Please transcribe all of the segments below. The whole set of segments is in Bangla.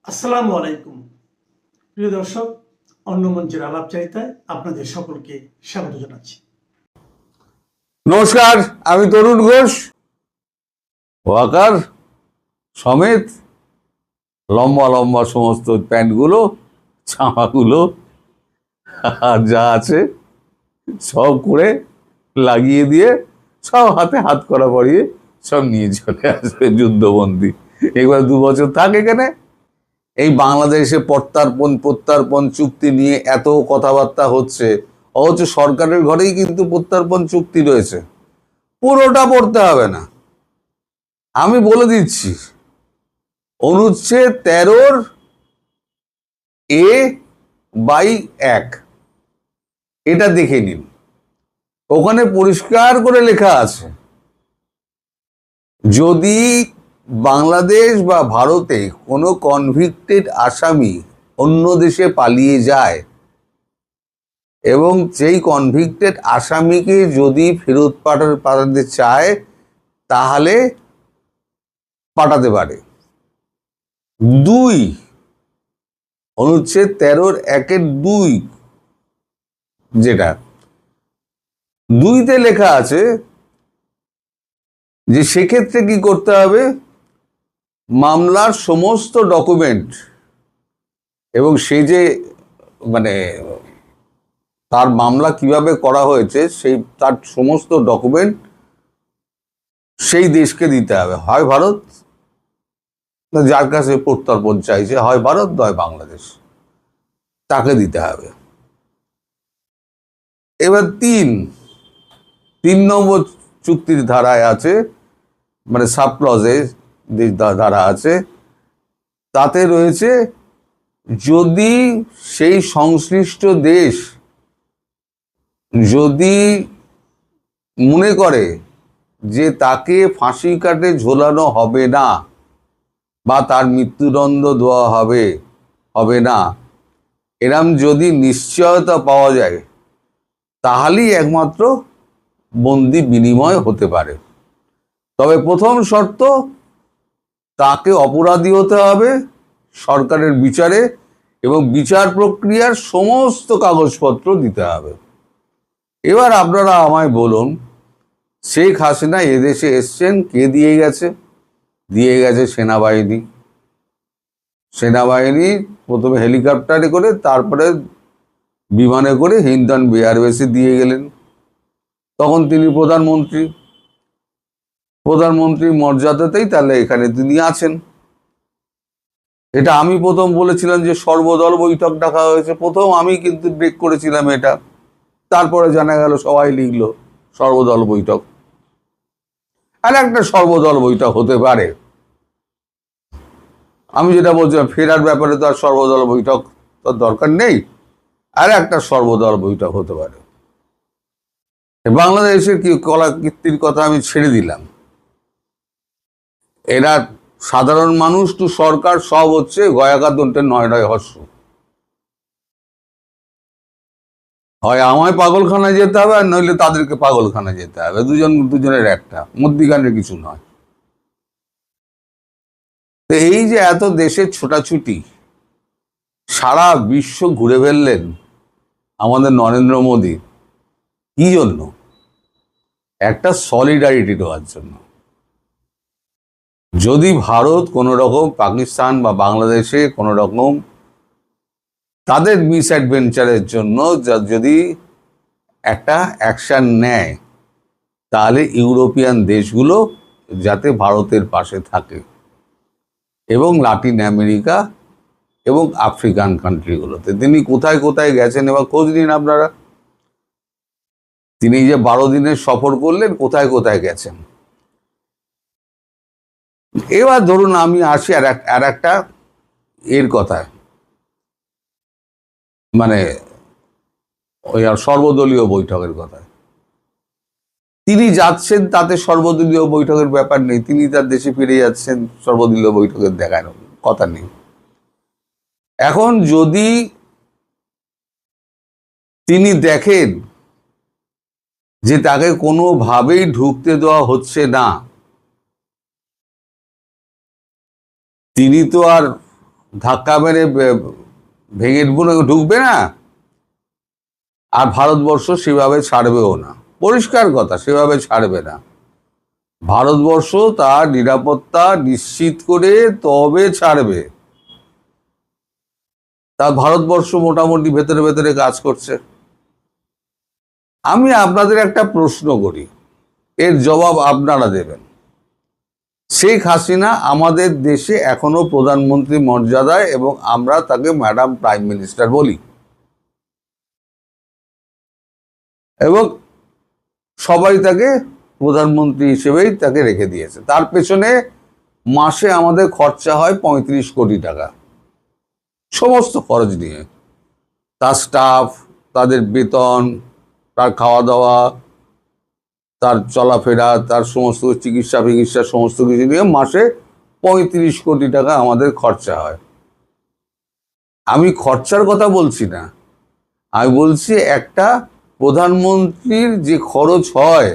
আসসালামু আলাইকুম প্রিয় দর্শক, অন্য মঞ্চের আলাপচারিতায় আপনাদের সকলকে স্বাগত জানাচ্ছি। নমস্কার, আমি তরুণ ঘোষ। ওয়াকার সমেত লম্বা লম্বা সমস্ত প্যান্টগুলো, জামাগুলো আর যা আছে সব করে লাগিয়ে দিয়ে সব হাতে হাত করা পরিয়ে সব নিয়ে চলে আসবে যুদ্ধবন্দী। এবার 2 বছর থাক এখানে। এই বাংলাদেশে প্রত্যার্পণ চুক্তি নিয়ে এত কথাবার্তা হচ্ছে, অথচ সরকারের ঘরেই কিন্তু প্রত্যার্পণ চুক্তি রয়েছে। পুরোটা পড়তে হবে না, আমি বলে দিচ্ছি। অনুচ্ছেদ 13A/1 এটা দেখে নিন। ওখানে পরিষ্কার করে লেখা আছে, যদি বাংলাদেশ বা ভারতে কোনো কনভিক্টেড আসামি অন্য দেশে পালিয়ে যায় এবং সেই কনভিক্টেড আসামিকে যদি ফেরত পাঠাতে চায় তাহলে পাঠাতে পারে। 2 অনুচ্ছেদ 13(1)(2) যেটা 2তে লেখা আছে যে সেক্ষেত্রে কি করতে হবে, মামলার সমস্ত ডকুমেন্ট এবং সে যে তার মামলা কিভাবে করা হয়েছে সেই তার সমস্ত ডকুমেন্ট সেই দেশকে দিতে হবে, হয় ভারত, যার কাছে প্রত্যর্পণ চাইছে, হয় ভারত নয় বাংলাদেশ, তাকে দিতে হবে। এবার 3 নম্বর চুক্তির ধারায় আছে, সাবক্লজে যে ধারা আছে তাতে রয়েছে, যদি সেই সংশ্লিষ্ট দেশ যদি মনে করে যে তাকে ফাঁসি কাটে ঝোলানো হবে না বা তার মৃত্যুদণ্ড দেওয়া হবে না, এরম যদি নিশ্চয়তা পাওয়া যায় তাহলেই একমাত্র বন্দি বিনিময় হতে পারে। তবে প্রথম শর্ত, তাকে অপরাধী হতে হবে সরকারের বিচারে এবং বিচার প্রক্রিয়ার সমস্ত কাগজপত্র দিতে হবে। এবার আপনারা আমায় বলুন, শেখ হাসিনা এদেশে এসছেন, কে দিয়ে গেছে? দিয়ে গেছে সেনাবাহিনী প্রথমে হেলিকপ্টারে করে, তারপরে বিমানে করে হিন্ডন এয়ারবেসে দিয়ে গেলেন। তখন তিনি প্রধানমন্ত্রী মর্যাদাতেই তাহলে এখানে তিনি আছেন। এটা আমি প্রথম বলেছিলাম যে সর্বদল বৈঠক ডাকা হয়েছে, প্রথম আমি কিন্তু ব্রেক করেছিলাম এটা। তারপরে জানা গেল সবাই লিখলো সর্বদল বৈঠক। আর একটা সর্বদল বৈঠক হতে পারে, আমি যেটা বলছিলাম ফেরার ব্যাপারে তো আর সর্বদল বৈঠক তো দরকার নেই, আর একটা সর্বদল বৈঠক হতে পারে। বাংলাদেশের কলাকীর্তির কথা আমি ছেড়ে দিলাম, এরা সাধারণ মানুষ টু সরকার সব হচ্ছে গয়াকাতন্তে 9 হর্ষ। হয় আমায় পাগলখানায় যেতে হবে, আর নইলে তাদেরকে পাগলখানায় যেতে হবে, দুজনের একটা, মধ্যিখানের কিছু নয়। তো এই যে এত দেশের ছোটাছুটি, সারা বিশ্ব ঘুরে ফেললেন আমাদের নরেন্দ্র মোদী, কি জন্য? একটা সলিডারিটি দেওয়ার জন্য। যদি ভারত কোনো রকম পাকিস্তান বা বাংলাদেশে কোনো রকম তাদের মিসঅ্যাডভেঞ্চারের জন্য যদি একটা অ্যাকশন নেয়, তাহলে ইউরোপিয়ান দেশগুলো যাতে ভারতের পাশে থাকে এবং লাতিন আমেরিকা এবং আফ্রিকান কান্ট্রিগুলোতে। তিনি কোথায় কোথায় গেছেন এবার খোঁজ নিন আপনারা। তিনি যে 12 দিনের সফর করলেন, কোথায় কোথায় গেছেন। এবার ধরুন আমি আসি আর একটা এর কথায়, ওই সর্বদলীয় বৈঠকের কথায়। তিনি যাচ্ছেন, তাতে সর্বদলীয় বৈঠকের ব্যাপার নেই, তিনি তার দেশে ফিরে যাচ্ছেন, সর্বদলীয় বৈঠকের দেখার কথা নেই। এখন যদি তিনি দেখেন যে তাকে কোনোভাবেই ঢুকতে দেওয়া হচ্ছে না, তিনি তো আর ধাক্কা মেরে ভেঙে ঢুকবে না, আর ভারতবর্ষ সেভাবে ছাড়বেও না। পরিষ্কার কথা, সেভাবে ছাড়বে না। ভারতবর্ষ তার নিরাপত্তা নিশ্চিত করে তবে ছাড়বে। তা ভারতবর্ষ মোটামুটি ভেতরে ভেতরে কাজ করছে। আমি আপনাদের একটা প্রশ্ন করি, এর জবাব আপনারা দেবেন। শেখ হাসিনা আমাদের দেশে এখনো প্রধানমন্ত্রী মর্যাদায়, এবং আমরা তাকে ম্যাডাম প্রাইম মিনিস্টার বলি, এবং সবাই তাকে প্রধানমন্ত্রী হিসেবেই তাকে রেখে দিয়েছে। তার পেছনে মাসে আমাদের খরচা হয় 35 কোটি টাকা, সমস্ত খরচ নিয়ে, তার স্টাফ, তাদের বেতন, তার খাওয়া দাওয়া, তার চলাফেরা, তার সমস্ত চিকিৎসা ফিকিৎসা সমস্ত কিছু নিয়ে মাসে 35 কোটি টাকা আমাদের খরচা হয়। আমি খরচার কথা বলছি না, আমি বলছি একটা প্রধানমন্ত্রীর যে খরচ হয়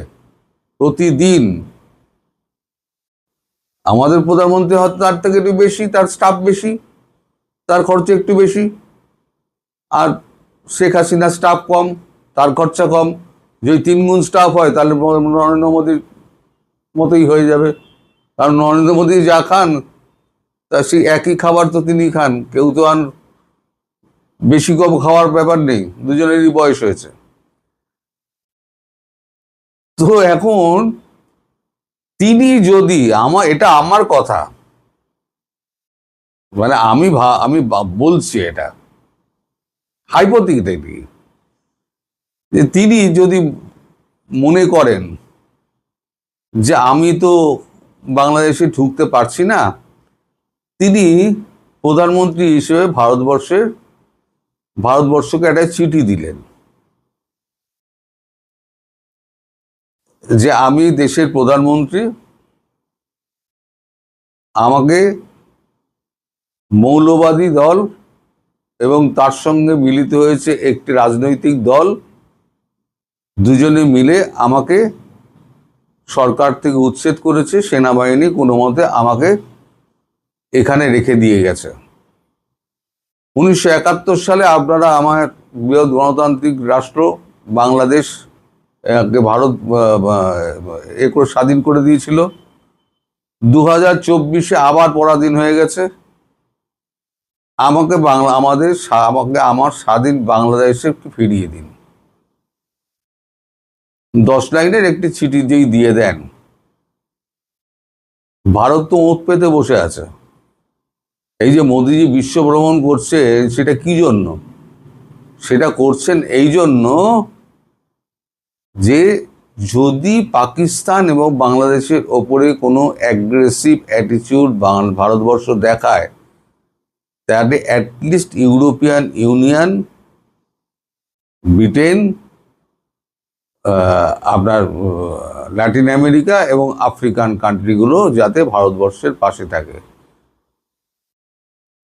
প্রতিদিন, আমাদের প্রধানমন্ত্রী হয়তো তার থেকে একটু বেশি, তার স্টাফ বেশি, তার খরচা একটু বেশি, আর শেখ হাসিনার স্টাফ কম, তার খরচা কম। যদি 3 গুণ স্টাফ হয় তাহলে নরেন্দ্র মোদীর মতোই হয়ে যাবে, কারণ নরেন্দ্র মোদী যা খান তা সেই একই খাবার তো তিনি খান, কেউ তো আর বেশি কম খাওয়ার ব্যাপার নেই, দুজনেরই বয়স হয়েছে। তো এখন তিনি যদি, এটা আমার কথা, মানে আমি বলছি এটা হাইপোথেটিক্যালি, যে তিনি যদি মনে করেন যে আমি তো বাংলাদেশে ঢুকতে পারছি না, তিনি প্রধানমন্ত্রী হিসেবে ভারতবর্ষকে একটা চিঠি দিলেন যে আমি দেশের প্রধানমন্ত্রী, আমাকে মৌলবাদী দল এবং তার সঙ্গে মিলিত হয়েছে একটি রাজনৈতিক দল, দুজনে মিলে আমাকে সরকার থেকে উচ্ছেদ করেছে, সেনাবাহিনী কোনো মতে আমাকে এখানে রেখে দিয়ে গেছে। 1971 সালে আপনারা আমার বৃহৎ গণতান্ত্রিক রাষ্ট্র বাংলাদেশ ভারত স্বাধীন করে দিয়েছিল। 2024-এ আবার পরাধীন হয়ে গেছে। আমাকে আমার স্বাধীন বাংলাদেশে একটু ফিরিয়ে দিন। 10 লাইনের একটি চিঠি দিয়ে দেন। ভারত তো ওঁত পেতে বসে আছে। এই যে মোদিজি বিশ্ব ভ্রমণ করছে, সেটা কি জন্য? সেটা করছেন এই জন্য যে যদি পাকিস্তান এবং বাংলাদেশের ওপরে কোনো অ্যাগ্রেসিভ অ্যাটিটিউড ভারতবর্ষ দেখায়, তাহলে অ্যাটলিস্ট ইউরোপিয়ান ইউনিয়ন, ব্রিটেন, আপনার ল্যাটিন আমেরিকা এবং আফ্রিকান কান্ট্রিগুলো যাতে ভারতবর্ষের পাশে থাকে।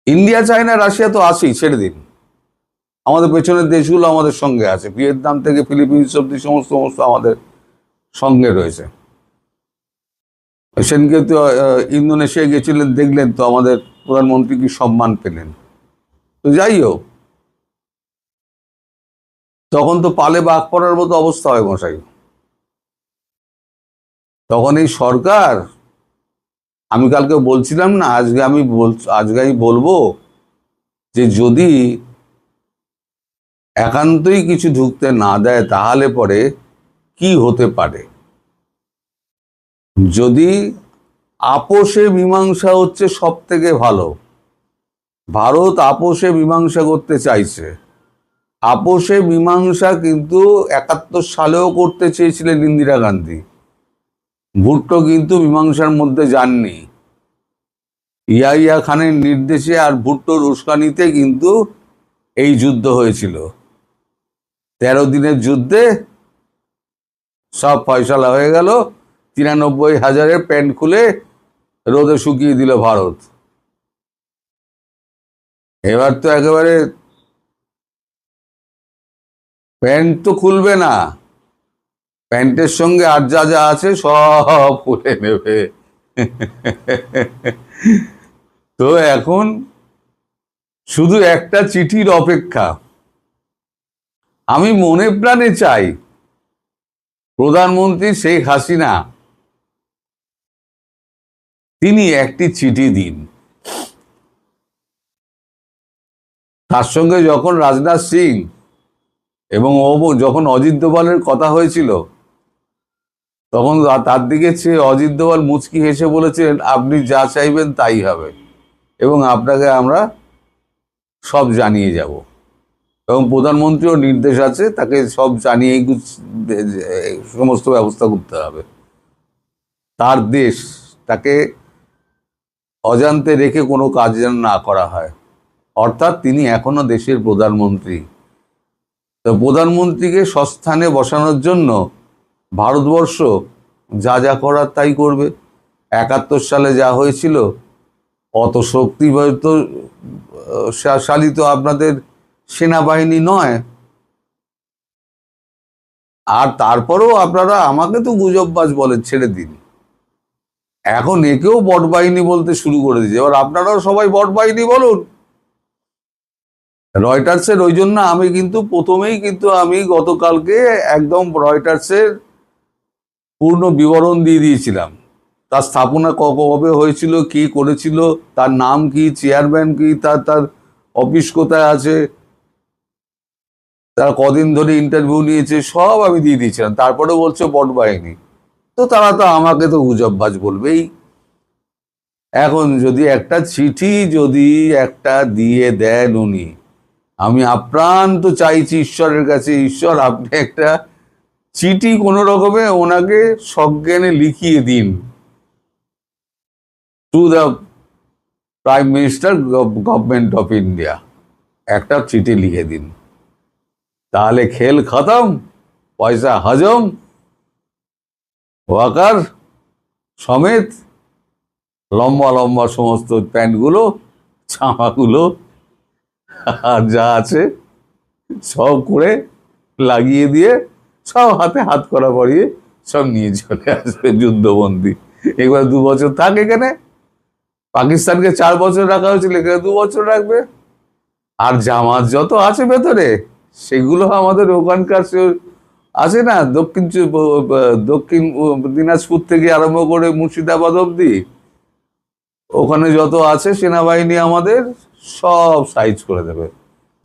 ইন্ডিয়া, চায়না, রাশিয়া তো আছেই, ছেড়ে দিন। আমাদের পেছনের দেশগুলো আমাদের সঙ্গে আছে, ভিয়েতনাম থেকে ফিলিপিন্স অব্দি সমস্ত আমাদের সঙ্গে রয়েছে। সেদিনকে তো ইন্দোনেশিয়া গেছিলেন, দেখলেন তো আমাদের প্রধানমন্ত্রী কি সম্মান পেলেন। তো যাই হোক, তখন তো পালে বাঘ পড়ার মতো অবস্থা হয় মশাই। তখন এই সরকার, আমি কালকে বলছিলাম না, আজকে আমি বলবো যে যদি একান্তই কিছু ঢুকতে না দেয় তাহলে পরে কি হতে পারে। যদি আপোষে মীমাংসা হচ্ছে সব থেকে ভালো, ভারত আপোষে মীমাংসা করতে চাইছে। আপোষে মীমাংসা কিন্তু 71 সালেও করতে চেয়েছিলেন ইন্দিরা গান্ধী। ভুট্টো কিন্তু মীমাংসার মধ্যে যাননি। ইয়াহিয়া খানের নির্দেশে আর ভুট্টোর উস্কানিতে কিন্তু এই যুদ্ধ হয়েছিল। 13 দিনের যুদ্ধে সব ফয়সালা হয়ে গেল। 93,000 প্যান্ট খুলে রোদে শুকিয়ে দিল ভারত। এবার তো একেবারে প্যান্ট তো খুলবে না, প্যান্টের সঙ্গে আর যা যা আছে সব খুলে নেবে। তো এখন শুধু একটা চিঠির অপেক্ষা। আমি মনে প্রাণে চাই প্রধানমন্ত্রী শেখ হাসিনা তিনি একটি চিঠি দিন। তার সঙ্গে যখন রাজনাথ সিং এবং যখন অজিত দোভালের কথা হয়েছিল, তখন তার দিকে চেয়ে অজিত দোভাল মুচকি হেসে বলেছিলেন, আপনি যা চাইবেন তাই হবে এবং আপনাকে আমরা সব জানিয়ে যাব। এবং প্রধানমন্ত্রীও নির্দেশ আছে তাকে সব জানিয়ে সমস্ত ব্যবস্থা করতে হবে। তার দেশ, তাকে অজান্তে রেখে কোনো কাজ যেন না করা হয়। অর্থাৎ তিনি এখনো দেশের প্রধানমন্ত্রী। তো প্রধানমন্ত্রীকে সস্থানে বসানোর জন্য ভারতবর্ষ যা যা করার তাই করবে। 71 সালে যা হয়েছিল, অত শক্তিশালী তো আপনাদের সেনাবাহিনী নয়। আর তারপরেও আপনারা আমাকে তো গুজববাজ বলেন, ছেড়ে দিন। এখন একেও বট বাহিনী বলতে শুরু করে দিয়েছে। এবার আপনারাও সবাই বট বাহিনী বলুন। রয়টার্সের ওই জন্য আমি কিন্তু প্রথমেই আমি গতকালকে একদম রয়টার্সের পূর্ণ বিবরণ দিয়ে দিয়েছিলাম। তার স্থাপনা কবে হয়েছিল, কি করেছিল, তার নাম কি, চেয়ারম্যান কি, তার অফিস কোথায় আছে, তারা কদিন ধরে ইন্টারভিউ নিয়েছে, সব আমি দিয়ে দিয়েছিলাম। তারপরে বলছে বট বাহিনী। তো তারা তো আমাকে তো গুজববাজ বলবেই। এখন যদি একটা চিঠি একটা দিয়ে দেন উনি, আমি আপ্রান্ত চাইছি ঈশ্বরের কাছে, ঈশ্বর আপনি একটা চিঠি কোনো রকমে ওনাকে সজ্ঞানে লিখিয়ে দিন, to the prime minister government of India, একটা চিঠি লিখে দিন। তাহলে খেল খতম, পয়সা হজম, ওয়াকার সমেত লম্বা লম্বা সমস্ত প্যান্টগুলো, জামাগুলো আর যা আছে সব করে লাগিয়ে দিয়ে সব হাতে হাত করা পরিয়ে সব নিয়ে চলে আসবে যুদ্ধবন্দী। এবার 2 বছর থাক এখানে। পাকিস্তানকে 4 বছর রাখা হয়েছিল, এখানে 2 বছর রাখবে। আর জামাত যত আছে ভেতরে, সেগুলো আমাদের ওখানকার আছে না, দক্ষিণ দিনাজপুর থেকে আরম্ভ করে মুর্শিদাবাদ অব্দি, ওখানে যত আছে সেনাবাহিনী আমাদের সব সাইজ করে দেবে।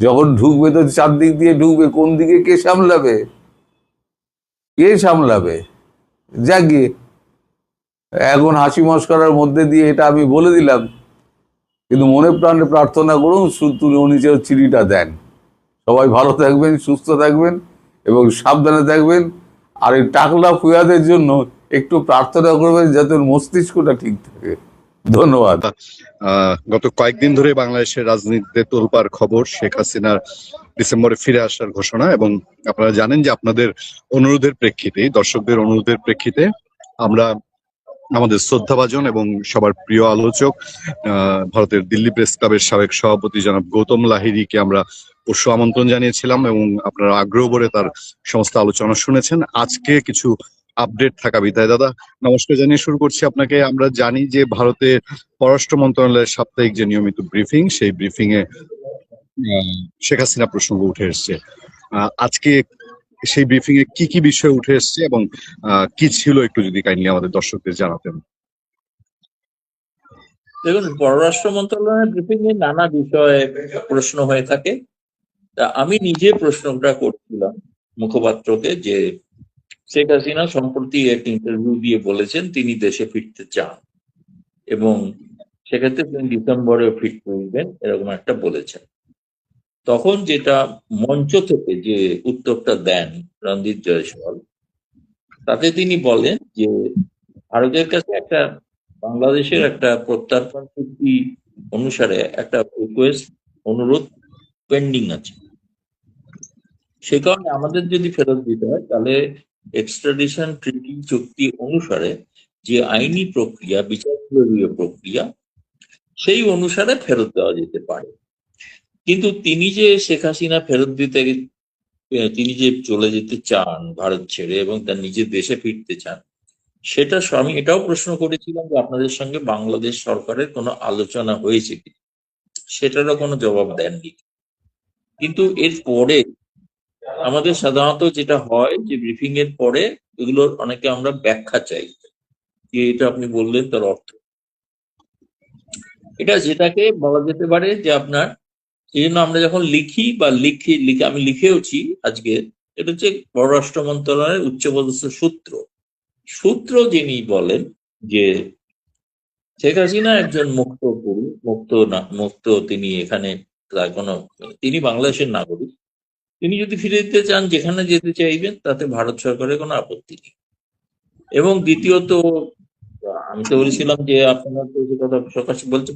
যখন ঢুকবে তো 4 দিক দিয়ে ঢুকবে, কোন দিকে কে সামলাবে, কে সামলাবে? যাকে এখন হাসি মস্করার মধ্যে দিয়ে এটা আমি বলে দিলাম, কিন্তু মনে প্রাণে প্রার্থনা করুন উনি যে চিঠিটা দেন। সবাই ভালো থাকবেন, সুস্থ থাকবেন এবং সাবধানে থাকবেন। আর এই টাকলা ফুয়াদের জন্য একটু প্রার্থনা করবেন যাতে ওর মস্তিষ্কটা ঠিক থাকে। ধন্যবাদ। গত কয়েকদিন ধরে বাংলাদেশের রাজনীতিতে তোলপাড় খবর শেখ হাসিনার ডিসেম্বরে ফিরে আসার ঘোষণা, এবং আপনারা জানেন যে আপনাদের অনুরোধের প্রেক্ষিতে, দর্শকদের অনুরোধের প্রেক্ষিতে আমরা আমাদের শ্রদ্ধাভাজন এবং সবার প্রিয় আলোচক ভারতের দিল্লি প্রেস ক্লাবের সাবেক সভাপতি জনাব গৌতম লাহিড়ীকে আমরা পরশু আমন্ত্রণ জানিয়েছিলাম এবং আপনারা আগ্রহ ভরে তার সমস্ত আলোচনা শুনেছেন। আজকে কিছু আপডেট থাকা বিধায় দাদা নমস্কার জানিয়ে শুরু করছি আপনাকে। আমরা জানি যে ভারতের পররাষ্ট্র মন্ত্রণালয়ের সাপ্তাহিক যে নিয়মিত ব্রিফিং, সেই ব্রিফিং এ শেখ হাসিনা প্রসঙ্গ উঠে এসছে। আজকে সেই ব্রিফিং এ কি কি বিষয় উঠে এসছে এবং কি ছিল একটু যদি কাইন্ডলি আমাদের দর্শকদের জানাতেন। দেখুন, পররাষ্ট্র মন্ত্রণালয়ের ব্রিফিং এ নানা বিষয়ে প্রশ্ন হয়ে থাকে। তা আমি নিজে প্রশ্নটা করছিলাম মুখপাত্রকে যে শেখ হাসিনা সম্প্রতি একটা ইন্টারভিউ দিয়ে বলেছেন তিনি দেশে ফিরতে চান এবং সেক্ষেত্রে তিনি ডিসেম্বরে ফিরতে হইবেন, এরকম একটা বলেছেন। তখন যেটা মঞ্চ থেকে যে উত্তরটা দেন রণদীপ জয়সওয়াল, তাতে তিনি বলেন যে ভারতের কাছে একটা বাংলাদেশের একটা প্রত্যর্পণ চুক্তি অনুসারে একটা রিকোয়েস্ট, অনুরোধ পেন্ডিং আছে। সে কারণে আমাদের যদি ফেরত দিতে হয় তাহলে এক্সট্রাডিশন ট্রিটি চুক্তি অনুসারে যে আইনি প্রক্রিয়া, বিচার বিভাগীয় প্রক্রিয়া, সেই অনুসারে ফেরত দেওয়া যেতে পারে। কিন্তু তিনি যে শেখ হাসিনা ফেরত দিতে, তিনি যে চলে যেতে চান ভারত ছেড়ে এবং তার নিজের দেশে ফিরতে চান, সেটা আমি এটাও প্রশ্ন করেছিলাম যে আপনাদের সঙ্গে বাংলাদেশ সরকারের কোনো আলোচনা হয়েছে কি। সেটারও কোনো জবাব দেননি। কিন্তু এর পরে আমাদের সাধারণত যেটা হয় যে ব্রিফিং এর পরে এগুলোর অনেকে আমরা ব্যাখ্যা চাই যে এটা আপনি বললেন তার অর্থ। এটা যেটাকে বলা যেতে পারে যে আপনার, এই জন্য আমরা যখন লিখি বা লিখে আমি লিখেওছি আজকে, এটা হচ্ছে পররাষ্ট্র মন্ত্রণালয়ের উচ্চপদস্থ সূত্র সূত্র যিনি বলেন যে শেখ হাসিনা একজন মুক্ত পুরুষ, মুক্ত না মুক্ত, তিনি এখানে তার কোনো, তিনি বাংলাদেশের নাগরিক, তিনি যদি ফিরে যেতে চান যেখানে যেতে চাইবেন তাতে ভারত সরকারের কোনো আপত্তি নেই। এবং দ্বিতীয়ত আমি তো বলেছিলাম যে আপনারা তো যে কথা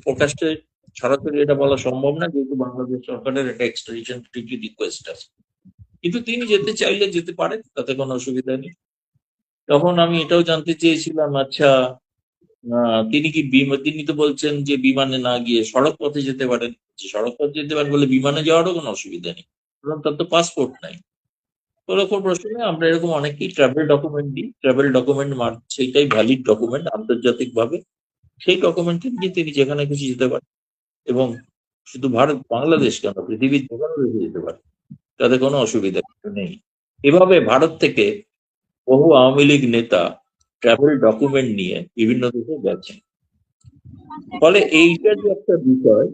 প্রকাশ্যে সরাসরি এটা বলা সম্ভব না, যেহেতু বাংলাদেশ সরকারের একটা এক্সট্রাডিশন ট্রিটি রিকোয়েস্ট আছে, কিন্তু তিনি যেতে চাইলে যেতে পারেন, তাতে কোনো অসুবিধা নেই। তখন আমি এটাও জানতে চেয়েছিলাম, আচ্ছা তিনি কি তিনি তো বলছেন যে বিমানে না গিয়ে সড়ক পথে যেতে পারেন, যে সড়ক পথে যেতে পারেন বলে বিমানে যাওয়ারও কোনো অসুবিধা নেই, কারণ তার তো পাসপোর্ট নাই। ওরকম প্রশ্নে আমরা এরকম অনেকেই ট্রাভেল ডকুমেন্ট দিই, ট্রাভেল ডকুমেন্ট সেইটাই ভ্যালিড ডকুমেন্ট আন্তর্জাতিক ভাবে, সেই ডকুমেন্টে নিয়ে তিনি যেখানে খুশি যেতে পারেন, এবং শুধু বাংলাদেশ কেন, পৃথিবীর যেখানে দেশে যেতে পারে, তাতে কোনো অসুবিধা কিছু নেই। এভাবে ভারত থেকে বহু আওয়ামী লীগ নেতা ট্রাভেল ডকুমেন্ট নিয়ে বিভিন্ন দেশে গেছেন। ফলে এইটা যে একটা বিষয়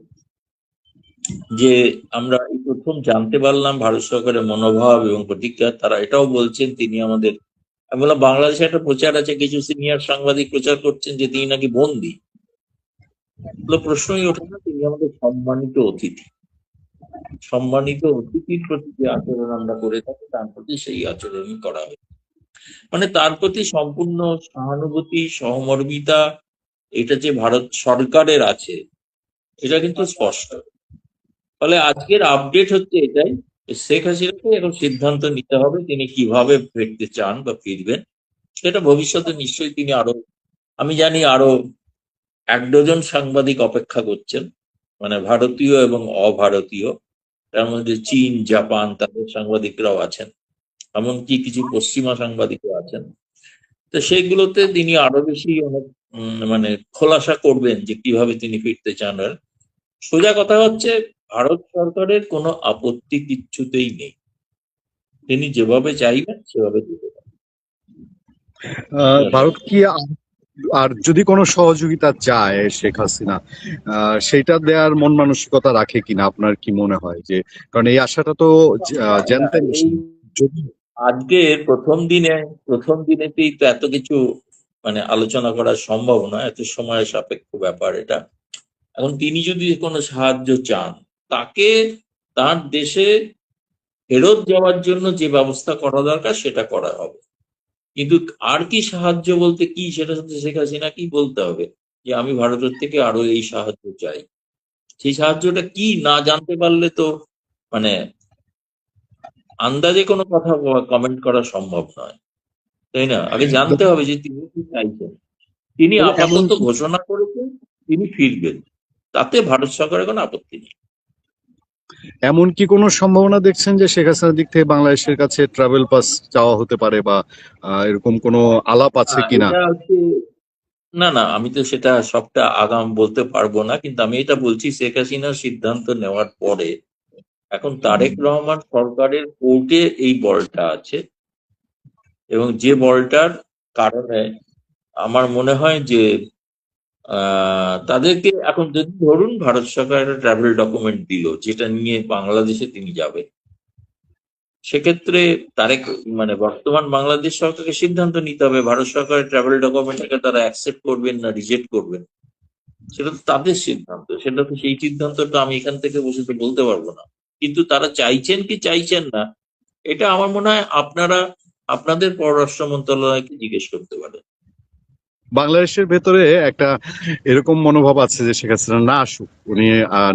যে আমরা এই প্রথম জানতে পারলাম ভারত সরকারের মনোভাব এবং প্রতিক্রিয়া, তারা এটাও বলছেন তিনি আমাদের, আমি বললাম বাংলাদেশে একটা প্রচার আছে, কিছু সিনিয়র সাংবাদিক প্রচার করছেন যে তিনি নাকি বন্দী। প্রশ্নই ওঠে না, তিনি আমাদের সম্মানিত অতিথি, সম্মানিত অতিথির প্রতি যে আচরণ আমরা করে থাকি তার প্রতি সেই আচরণই করা হয়, মানে তার প্রতি সম্পূর্ণ সহানুভূতি সহমর্মিতা এটা যে ভারত সরকারের আছে এটা কিন্তু স্পষ্ট। ফলে আজকের আপডেট হচ্ছে এটাই, শেখ হাসিনাকে এখন সিদ্ধান্ত নিতে হবে তিনি কিভাবে ফিরতে চান বা ফিরবেন। সেটা ভবিষ্যতে নিশ্চয়ই তিনি আরো, আমি জানি আরো 1 ডজন সাংবাদিক অপেক্ষা করছেন, মানে ভারতীয় এবং অভারতীয়, তার মধ্যে চীন জাপান তাদের সাংবাদিকরাও আছেন, এমনকি কিছু পশ্চিমা সাংবাদিকও আছেন। তো সেইগুলোতে তিনি আরো বেশি অনেক মানে খোলাসা করবেন যে কিভাবে তিনি ফিরতে চান। আর সোজা কথা হচ্ছে ভারত সরকারের কোনো আপত্তি কিচ্ছুতেই নেই, তিনি যেভাবে চাইবেন সেভাবে দিতে পারেন। ভারত কি আর যদি কোনো সহযোগিতা চায় শেখ হাসিনা, সেটা দেওয়ার মন মানসিকতা রাখে কিনা আপনার কি মনে হয়? যে কারণ এই আশাটা তো জানতেন যদি আজকে প্রথম দিনেতেই তো এত কিছু মানে আলোচনা করা সম্ভব নয়, এত সময় সাপেক্ষ ব্যাপার এটা। এখন তিনি যদি কোনো সাহায্য চান, তাকে তার দেশে ফেরত যাওয়ার জন্য যে ব্যবস্থা করা দরকার সেটা করা হবে। কিন্তু আর কি সাহায্য বলতে কি, সেটা হচ্ছে শেখ হাসিনা কি বলতে হবে যে আমি ভারতের থেকে আরো এই সাহায্য চাই। সেই সাহায্যটা কি না জানতে পারলে তো মানে আন্দাজে কোনো কথা কমেন্ট করা সম্ভব নয়, তাই না? আগে জানতে হবে যে তিনি কি চাইছেন। তিনি এমন আপাতত ঘোষণা করেছেন তিনি ফিরবেন, তাতে ভারত সরকারের কোনো আপত্তি নেই। এমন কি কোনো সম্ভাবনা দেখছেন যে শেখ হাসিনার দিক থেকে বাংলাদেশের কাছে ট্রাভেল পাস চাওয়া হতে পারে, বা এরকম কোনো আলাপ আছে কিনা? এটা হচ্ছে, না না, আমি তো সেটা সবটা আগাম বলতে পারবো না, কিন্তু আমি এটা বলছি শেখ হাসিনার সিদ্ধান্ত নেওয়ার পরে এখন তারেক রহমান সরকারের কোর্টে এই বলটা আছে, এবং যে বলটার কারণে আমার মনে হয় যে তাদেরকে এখন যদি ধরুন ভারত সরকার একটা ট্রাভেল ডকুমেন্ট দিল যেটা নিয়ে বাংলাদেশে তিনি যাবেন, সেক্ষেত্রে তারেক মানে বর্তমান বাংলাদেশ সরকারকে সিদ্ধান্ত নিতে হবে ভারত সরকারের ট্রাভেল ডকুমেন্টটাকে তারা অ্যাকসেপ্ট করবেন না রিজেক্ট করবেন। সেটা তো তাদের সিদ্ধান্ত, সেটা তো সেই সিদ্ধান্তটা আমি এখান থেকে বসে তো বলতে পারবো না। কিন্তু তারা চাইছেন কি চাইছেন না, এটা আমার মনে হয় আপনারা আপনাদের পররাষ্ট্র মন্ত্রণালয়কে জিজ্ঞেস করতে পারেন। বাংলাদেশের ভেতরে একটা এরকম মনোভাব আছে যে শেখ হাসিনা না আসুক, উনি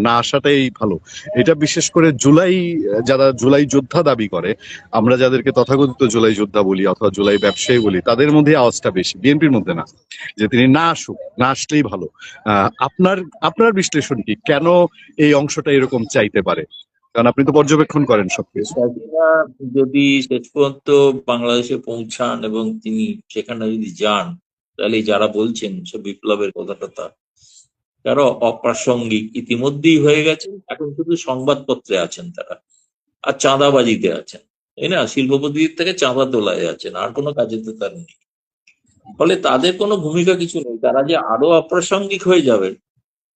না আসাটাই ভালো। এটা বিশেষ করে যারা জুলাই যোদ্ধা দাবি করে, আমরা যাদেরকে তথাকথিত জুলাই যোদ্ধা বলি অথবা জুলাই ব্যবসায়ী বলি, তাদের মধ্যে আওয়াজটা বেশি, বিএনপির মধ্যে না, যে তিনি না আসুক, না আসলেই ভালো। আপনার আপনার বিশ্লেষণ কি, কেন এই অংশটা এরকম চাইতে পারে? কারণ আপনি তো পর্যবেক্ষণ করেন সবকিছু। হাসিনা যদি শেষ পর্যন্ত বাংলাদেশে পৌঁছান এবং তিনি সেখানে যদি যান, তাহলে যারা বলছেন সব বিপ্লবের কথা তারা অপ্রাসঙ্গিক ইতিমধ্যেই হয়ে গেছে, এখন শুধু সংবাদপত্রে আছেন তারা, আর চাঁদাবাজিতে আছেন, তাই না? শিল্পপতির থেকে চাঁদা তোলা যাচ্ছেন, আর কোনো কাজে তো তার নেই। ফলে তাদের কোনো ভূমিকা কিছু নেই, তারা যে আরো অপ্রাসঙ্গিক হয়ে যাবেন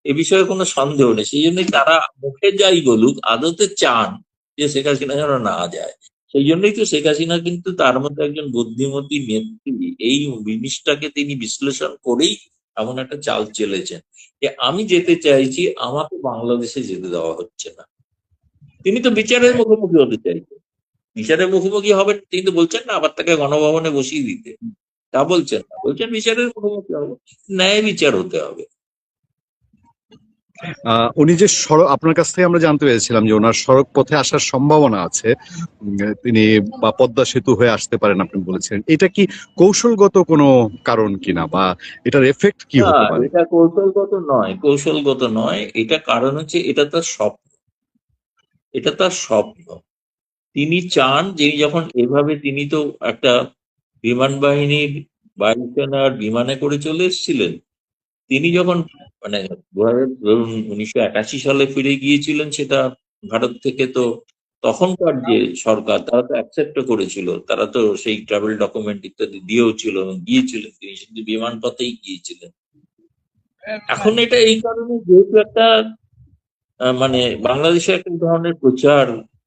এ বিষয়ে কোনো সন্দেহ নেই। সেই জন্যই তারা মুখে যাই বলুক আদতে চান যে শেখ হাসিনা যেন না যায়। সেই জন্যই তো শেখ হাসিনা কিন্তু তার মধ্যে একজন বুদ্ধিমতী নেত্রী, এই জিনিসটাকে তিনি বিশ্লেষণ করেই এমন একটা চাল চেলেছেন যে আমি যেতে চাইছি, আমাকে বাংলাদেশে যেতে দেওয়া হচ্ছে না। তিনি তো বিচারের মুখোমুখি হতে চাইছেন, বিচারের মুখোমুখি হবেন তিনি তো বলছেন না আবার তাকে গণভবনে বসিয়ে দিতে, তা বলছেন না, বলছেন বিচারের মুখোমুখি হবে, ন্যায় বিচার হতে হবে। উনি যে সড়ক, আপনার কাছ থেকে আমরা জানতে পেরেছিলাম যে ওনার সড়ক পথে আসার সম্ভাবনা আছে, তিনি বা পদ্মা সেতু হয়ে আসতে পারেন আপনি বলেছেন। এটা কি কৌশলগত কোনো কারণ কিনা, বা এটার এফেক্ট কি না, হতে পারে? এটা কৌশলগত নয়, কৌশলগত নয়। এটা কারণ হচ্ছে এটা তার স্বপ্ন, এটা তার স্বপ্ন। তিনি চান যে যখন এভাবে, তিনি তো একটা বিমান বাহিনীর বায়ুসেনার বিমানে করে চলে এসেছিলেন, তিনি যখন মানে ধরুন 1981 সালে ফিরে গিয়েছিলেন, সেটা ভারত থেকে, তো তখনকার যে সরকার তারা তো অ্যাকসেপ্ট করেছিল, তারা তো সেই ট্রাভেল ডকুমেন্ট ইত্যাদি দিয়েও ছিল এবং গিয়েছিলেন, তিনি শুধু বিমান পথেই গিয়েছিলেন। এখন এটা এই কারণে যেহেতু একটা মানে বাংলাদেশে একটা ধরনের প্রচার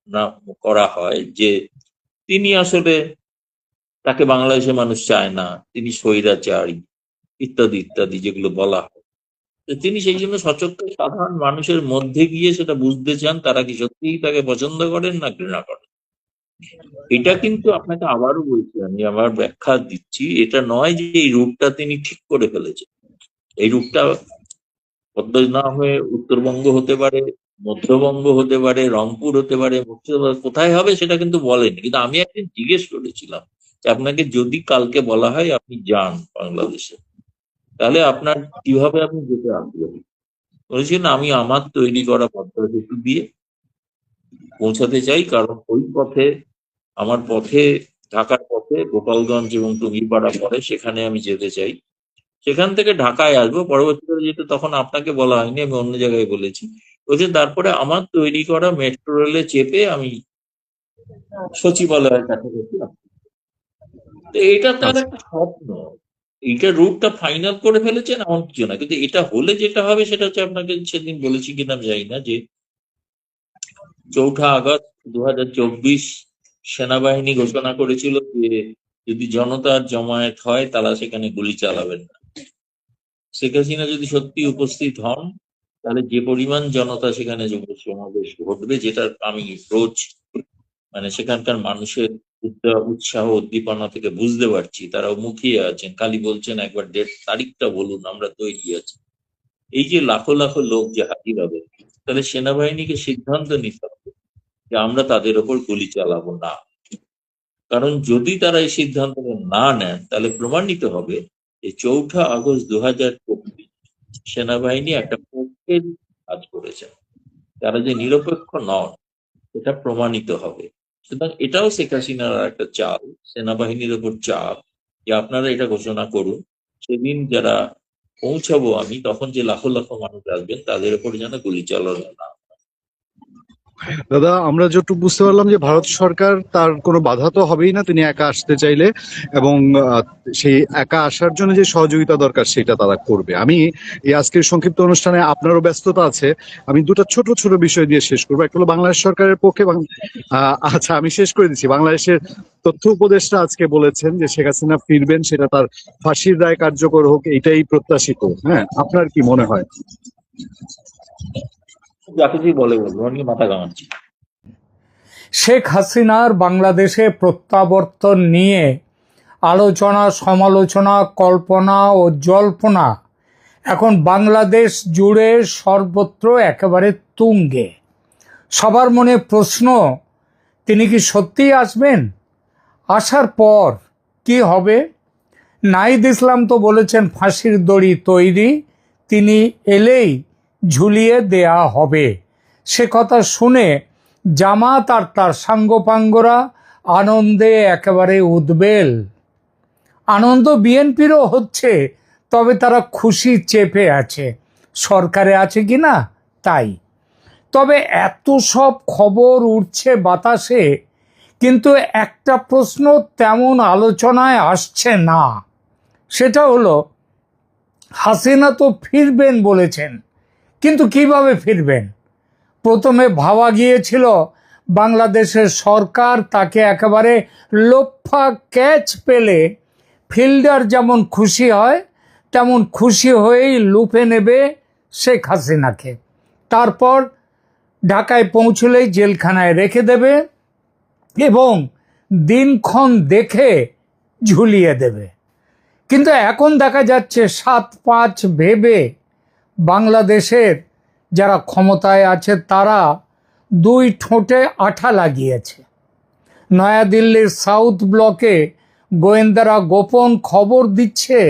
না করা হয় যে তিনি আসলে, তাকে বাংলাদেশের মানুষ চায় না, তিনি স্বৈরাচারী ইত্যাদি ইত্যাদি যেগুলো বলা হয়, তো তিনি সেই জন্য সচক্ষে সাধারণ মানুষের মধ্যে গিয়ে সেটা বুঝতে চান তারা কি সত্যিই তাকে পছন্দ করেন না ঘৃণা করেন। এটা কিন্তু আপনাকে আবারও বলছি, আমি আবার ব্যাখ্যা দিচ্ছি, এটা নয় যে এই রূপটা তিনি ঠিক করে ফেলেছেন। এই রূপটা পদ্মা না হয়ে উত্তরবঙ্গ হতে পারে, মধ্যবঙ্গ হতে পারে, রংপুর হতে পারে, মুর্শিদাবাদ, কোথায় হবে সেটা কিন্তু বলেনি। কিন্তু আমি একদিন জিজ্ঞেস করেছিলাম যে আপনাকে যদি কালকে বলা হয় আপনি যান বাংলাদেশে, তাহলে আপনার কিভাবে আপনি যেতে আগ্রহী? বলেছেন আমি আমার তৈরি করা পদ্মা সেতু দিয়ে পৌঁছাতে চাই, কারণ ওই পথে, আমার পথে, ঢাকার পথে গোপালগঞ্জ এবং টুঙ্গিপাড়া পড়ে, সেখানে আমি যেতে চাই, সেখান থেকে ঢাকায় আসবো। পরবর্তীকালে যেটা তখন আপনাকে বলা হয়নি, আমি অন্য জায়গায় বলেছি, বলছে তারপরে আমার তৈরি করা মেট্রো রেলে চেপে আমি সচিবালয়ের কাছাকাছি আসবো। তো এটা তার আচ্ছা, একটা স্বপ্ন, এইটা রুটটা ফাইনাল করে ফেলেছেন এমন কিছু না। কিন্তু এটা হলে যেটা হবে সেটা হচ্ছে, আপনাকে সেদিন বলেছি কিনা আমি জানি না, যে 4 আগস্ট 2024 সেনাবাহিনী ঘোষণা করেছিল যে যদি জনতার জমায়েত হয় তারা সেখানে গুলি চালাবেন না। শেখ হাসিনা যদি সত্যি উপস্থিত হন, তাহলে যে পরিমাণ জনতা সেখানে সমাবেশ ঘটবে, যেটা আমি রোজ মানে সেখানকার মানুষের উৎসাহ উদ্দীপনা থেকে বুঝতে পারছি, তারাও মুখিয়ে আছেন, খালি বলছেন একবার ডেট তারিখটা বলুন, আমরা তৈরি আছি। এই যে লাখো লাখো লোক যে হাজির হবে, তাহলে সেনাবাহিনীকে সিদ্ধান্ত নিতে হবে যে আমরা তাদের ওপর গুলি চালাবো না। কারণ যদি তারা এই সিদ্ধান্ত না নেন, তাহলে প্রমাণিত হবে যে 4 আগস্ট 2024 সেনাবাহিনী একটা পক্ষের কাজ করেছে, তারা যে নিরপেক্ষ নন এটা প্রমাণিত হবে। সুতরাং এটাও শেখ হাসিনার একটা চাল, সেনাবাহিনীর ওপর চাপ, যে আপনারা এটা ঘোষণা করুন, সেদিন যারা পৌঁছাবো আমি, তখন যে লাখো লাখো মানুষ আসবেন তাদের ওপর যেন গুলি চালানো না। দাদা, আমরা যতটুকু বুঝতে পারলাম যে ভারত সরকার তার কোনো বাধা তো হবেই না তিনি একা আসতে চাইলে, এবং সেই একা আসার জন্য যে সহযোগিতা দরকার সেটা তারা করবে। আমি এই আজকের সংক্ষিপ্ত অনুষ্ঠানে, আপনারও ব্যস্ততা আছে, আমি দুটো ছোট ছোট বিষয় দিয়ে শেষ করবো। একটা হলো বাংলাদেশ সরকারের পক্ষে আচ্ছা, আমি শেষ করে দিচ্ছি। বাংলাদেশের তথ্য উপদেষ্টা আজকে বলেছেন যে শেখ হাসিনা ফিরবেন, সেটা তার ফাঁসির রায় কার্যকর হোক, এটাই প্রত্যাশিত। হ্যাঁ, আপনার কি মনে হয়? যা কিছুই বলে বলবো, আমি মাথা ঘামাচ্ছি। শেখ হাসিনার বাংলাদেশে প্রত্যাবর্তন নিয়ে আলোচনা, সমালোচনা, কল্পনা ও জল্পনা এখন বাংলাদেশ জুড়ে সর্বত্র একেবারে তুঙ্গে। সবার মনে প্রশ্ন, তিনি কি সত্যিই আসবেন? আসার পর কি হবে? নাহিদ ইসলাম তো বলেছেন ফাঁসির দড়ি তৈরি, তিনি এলেই ঝুলিয়ে দেয়া হবে। সে কথা শুনে জামাত আর তার সাঙ্গপাঙ্গরা আনন্দে একেবারে উদ্বেল। আনন্দ বিএনপিরও হচ্ছে, তবে তারা খুশি চেপে আছে। সরকারে আছে কি না তাই। তবে এত সব খবর উঠছে বাতাসে, কিন্তু একটা প্রশ্ন তেমন আলোচনায় আসছে না। সেটা হলো, হাসিনা তো ফিরবেন বলেছেন, কিন্তু কিভাবে ফিরবেন? প্রথমে ভাবা গিয়েছিল বাংলাদেশের সরকার তাকে একেবারে লোফা ক্যাচ পেলে ফিল্ডার যেমন খুশি হয় তেমন খুশি হয়েই লুফে নেবে শেখ হাসিনাকে, তারপর ঢাকায় পৌঁছলেই জেলখানায় রেখে দেবে এবং দিনক্ষণ দেখে ঝুলিয়ে দেবে। কিন্তু এখন দেখা যাচ্ছে 7-5 ভেবে বাংলাদেশের যারা ক্ষমতায় আছে তারা 2 ঠোঁটে আঠা লাগিয়েছে। নয়াদিল্লির সাউথ ব্লকে গোয়েন্দারা গোপন খবর দিচ্ছে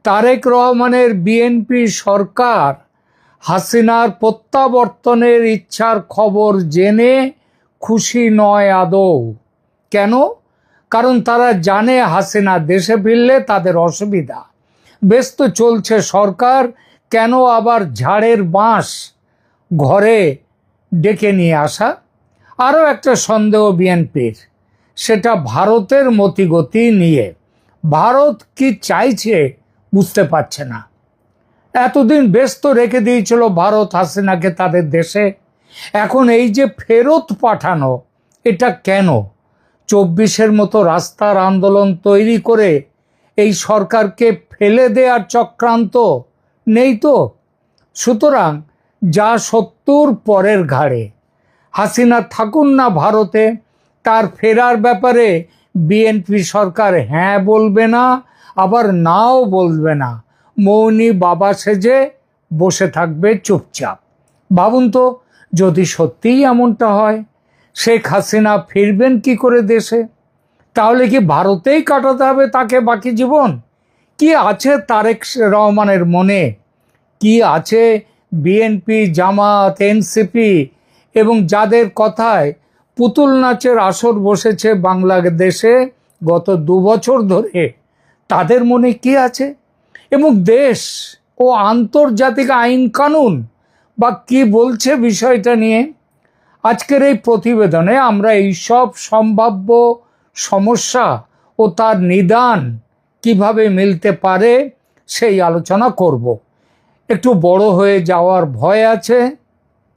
তারেক রহমানের বিএনপি সরকার হাসিনার প্রত্যাবর্তনের ইচ্ছার খবর জেনে খুশি নয় আদৌ। কেন? কারণ তারা জানে হাসিনা দেশে ফিরলে তাদের অসুবিধা। ব্যস্ত চলছে সরকার, কেন আবার ঝাড়ের বাঁশ ঘরে ডেকে নিয়ে আসা? আরও একটা সন্দেহ বিএনপির, সেটা ভারতের মতিগতি নিয়ে। ভারত কি চাইছে বুঝতে পারছে না। এতদিন ব্যস্ত রেখে দিয়েছিল ভারত হাসিনাকে তাদের দেশে, এখন এই যে ফেরত পাঠানো, এটা কেন? 24-এর মতো রাস্তার আন্দোলন তৈরি করে এই সরকারকে ফেলে দেওয়ার চক্রান্ত নেই তো? সুতরাং যা 70 পরের ঘাড়ে। হাসিনা থাকুন না ভারতে, তার ফেরার ব্যাপারে বিএনপি সরকার হ্যাঁ বলবে না, আবার নাও বলবে না, মৌনী বাবা সেজে বসে থাকবে চুপচাপ। ভাবুন তো, যদি সত্যিই এমনটা হয়, শেখ হাসিনা ফিরবেন কি করে দেশে? তাহলে কি ভারতেই কাটাতে হবে তাকে বাকি জীবন? কি আছে তারেক রহমানের মনে? কি আছে বিএনপি, জামাত, এনসিপি এবং যাদের কথায় পুতুল নাচের আসর বসেছে বাংলাদেশে গত 2 বছর ধরে, তাদের মনে কি আছে? এবং দেশ ও আন্তর্জাতিক আইন কানুন বা কি বলছে বিষয়টা নিয়ে? আজকের এই প্রতিবেদনে আমরা এই সব সম্ভাব্য সমস্যা ও তার নিদান কিভাবে মিলতে পারে সেই আলোচনা করব। একটু বড় হয়ে যাওয়ার ভয় আছে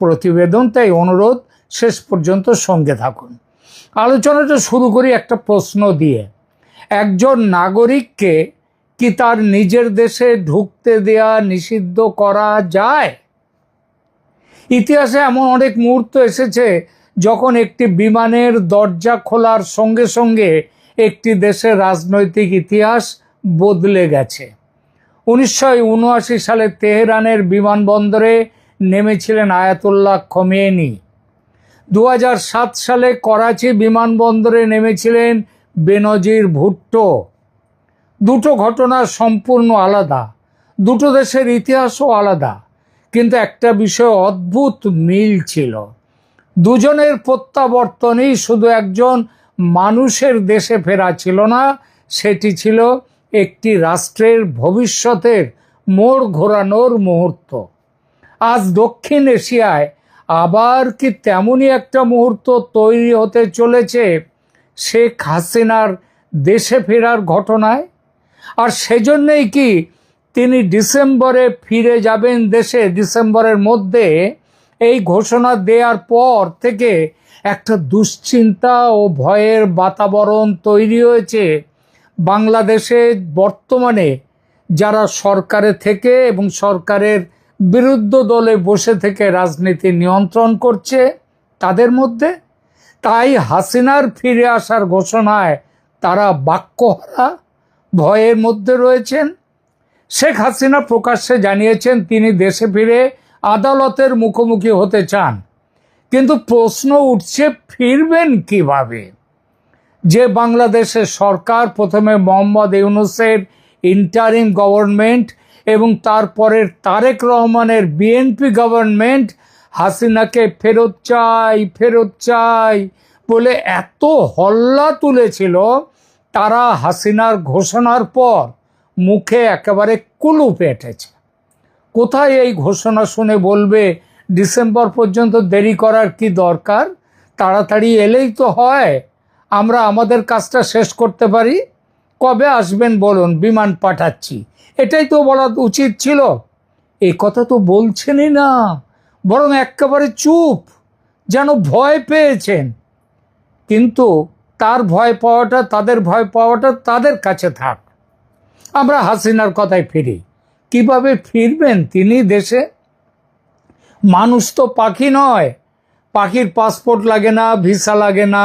প্রতিবেদন, তাই অনুরোধ শেষ পর্যন্ত সঙ্গে থাকুন। আলোচনাটা শুরু করি একটা প্রশ্ন দিয়ে। একজন নাগরিককে কি তার নিজের দেশে ঢুকতে দেয়া নিষিদ্ধ করা যায়? ইতিহাসে এমন অনেক মুহূর্ত এসেছে যখন একটি বিমানের দরজা খোলার সঙ্গে সঙ্গে একটি দেশের রাজনৈতিক ইতিহাস বদলে গেছে। 1979 সালে তেহরানের বিমানবন্দরে নেমেছিলেন আয়াতুল্লাহ খোমেনি। 2007 সালে করাচি বিমানবন্দরে নেমেছিলেন বেনজির ভুট্টো। দুটো ঘটনা সম্পূর্ণ আলাদা, দুটো দেশের ইতিহাসও আলাদা, কিন্তু একটা বিষয় অদ্ভুত মিল ছিল। দুজনের প্রত্যাবর্তনই শুধু একজন মানুষের দেশে ফেরা ছিল না, সেটি ছিল একটি রাষ্ট্রের ভবিষ্যতের মোড় ঘোরানোর মুহূর্ত। আজ দক্ষিণ এশিয়ায় আবার কি তেমনই একটা মুহূর্ত তৈরি হতে চলেছে শেখ হাসিনার দেশে ফেরার ঘটনায়? আর সেজন্যই কি তিনি ডিসেম্বরে ফিরে যাবেন দেশে? ডিসেম্বরের মধ্যে এই ঘোষণা দেওয়ার পর থেকে একটা দুশ্চিন্তা ও ভয়ের বাতাবরণ তৈরি হয়েছে বাংলাদেশে। বর্তমানে যারা সরকারে থেকে এবং সরকারের বিরুদ্ধ দলে বসে থেকে রাজনীতি নিয়ন্ত্রণ করছে তাদের মধ্যে। তাই হাসিনার ফিরে আসার ঘোষণায় তারা বাক্যহারা, ভয়ের মধ্যে রয়েছেন। শেখ হাসিনা প্রকাশ্যে জানিয়েছেন তিনি দেশে ফিরে আদালতের মুখোমুখি হতে চান, কিন্তু প্রশ্ন উঠছে ফিরবেন কিভাবে? যে বাংলাদেশের সরকার প্রথমে মোহাম্মদ ইউনূসের ইন্টারিম গভর্নমেন্ট এবং তারপরের তারেক রহমানের বিএনপি গভর্নমেন্ট হাসিনাকে ফেরত চাই বলে এত হল্লা তুলেছিল, তারা হাসিনার ঘোষণার পর মুখে একেবারে কুলুপ এঁটেছে। কোথায় এই ঘোষণা শুনে বলবে ডিসেম্বর পর্যন্ত দেরি করার কি দরকার, তাড়াতাড়ি এলেই তো হয়, আমরা আমাদের কাজটা শেষ করতে পারি। কবে আসবেন বলুন, বিমান পাঠাচ্ছি, এটাই তো বলা উচিত ছিল। এই কথা তো বলছেনই না, বরং একেবারে চুপ, যেন ভয় পেয়েছেন। কিন্তু তার ভয় পাওয়াটা, তাদের ভয় পাওয়াটা তাদের কাছে থাক। আমরা হাসিনার কথায় ফিরি। কিভাবে ফিরবেন তিনি দেশে? মানুষ তো পাখি নয়, পাখির পাসপোর্ট লাগে না, ভিসা লাগে না,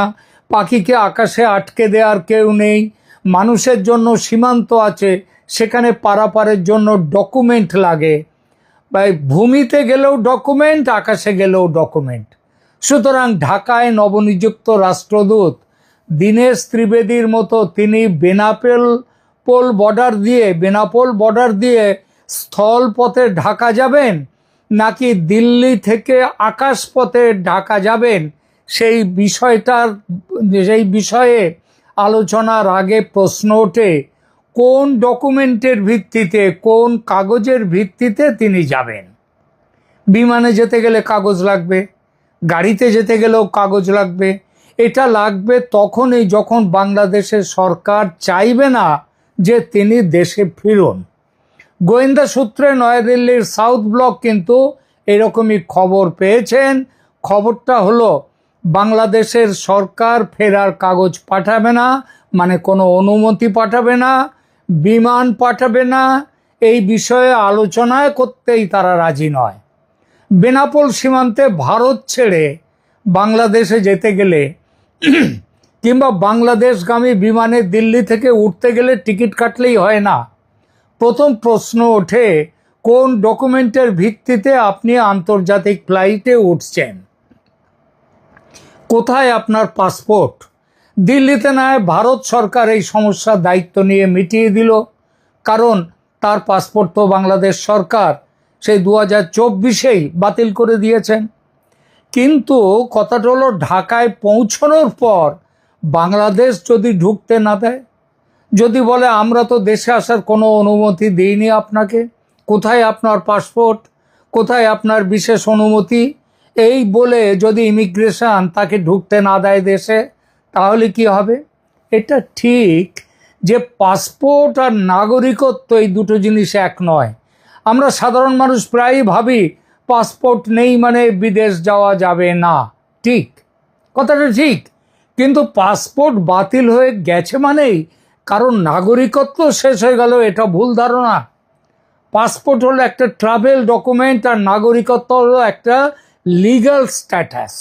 পাখিকে আকাশে আটকে দেওয়ার কেউ নেই। মানুষের জন্য সীমান্ত আছে, সেখানে পারাপারের জন্য ডকুমেন্ট লাগে। ভূমিতে গেলেও ডকুমেন্ট, আকাশে গেলেও ডকুমেন্ট। সুতরাং ঢাকায় নবনিযুক্ত রাষ্ট্রদূত দীনেশ ত্রিবেদীর মতো তিনি বেনাপোল বর্ডার দিয়ে স্থলপথে ঢাকা যাবেন, নাকি দিল্লি থেকে আকাশপথে ঢাকা যাবেন, সেই বিষয়ে আলোচনার আগে প্রশ্ন ওঠে কোন ডকুমেন্টের ভিত্তিতে, কোন কাগজের ভিত্তিতে তিনি যাবেন। বিমানে যেতে গেলে কাগজ লাগবে, গাড়িতে যেতে গেলেও কাগজ লাগবে। এটা লাগবে তখনই যখন বাংলাদেশের সরকার চাইবে না যে তিনি দেশে ফিরুন। গোয়েন্দা সূত্রে নয়াদিল্লির সাউথ ব্লক কিন্তু এরকমই খবর পেয়েছেন। খবরটা হলো বাংলাদেশের সরকার ফেরার কাগজ পাঠাবে না, মানে কোনো অনুমতি পাঠাবে না, বিমান পাঠাবে না, এই বিষয়ে আলোচনায় করতেই তারা রাজি নয়। বেনাপোল সীমান্তে ভারত ছেড়ে বাংলাদেশে যেতে গেলে কিংবা বাংলাদেশগামী বিমানে দিল্লি থেকে উঠতে গেলে টিকিট কাটলেই হয় না। প্রথম প্রশ্ন ওঠে কোন ডকুমেন্টের ভিত্তিতে আপনি আন্তর্জাতিক ফ্লাইটে উঠছেন, কোথায় আপনার পাসপোর্ট। দিল্লিতে নয় ভারত সরকার এই সমস্যার দায়িত্ব নিয়ে মিটিয়ে দিল, কারণ তার পাসপোর্ট তো বাংলাদেশ সরকার সেই 2024-এই বাতিল করে দিয়েছেন। কিন্তু কথাটা হলো ঢাকায় পৌঁছানোর পর বাংলাদেশ যদি ঢুকতে না দেয়, যদি বলে আমরা তো দেশে আসার কোনো অনুমতি দিইনি আপনাকে, কোথায় আপনার পাসপোর্ট, কোথায় আপনার বিশেষ অনুমতি, এই বলে যদি ইমিগ্রেশন তাকে ঢুকতে না দেয় দেশে, তাহলে কি হবে? এটা ঠিক যে পাসপোর্ট আর নাগরিকত্ব এই দুটো জিনিস এক নয়। আমরা সাধারণ মানুষ প্রায়ই ভাবি পাসপোর্ট নেই মানে বিদেশ যাওয়া যাবে না। ঠিক, কথাটা ঠিক, কিন্তু পাসপোর্ট বাতিল হয়ে গেছে মানেই কারণ নাগরিকত্ব শেষ হয়ে গেল, এটা ভুল ধারণা। পাসপোর্ট হলো একটা ট্রাভেল ডকুমেন্ট, আর নাগরিকত্ব হলো একটা লিগ্যাল স্ট্যাটাস,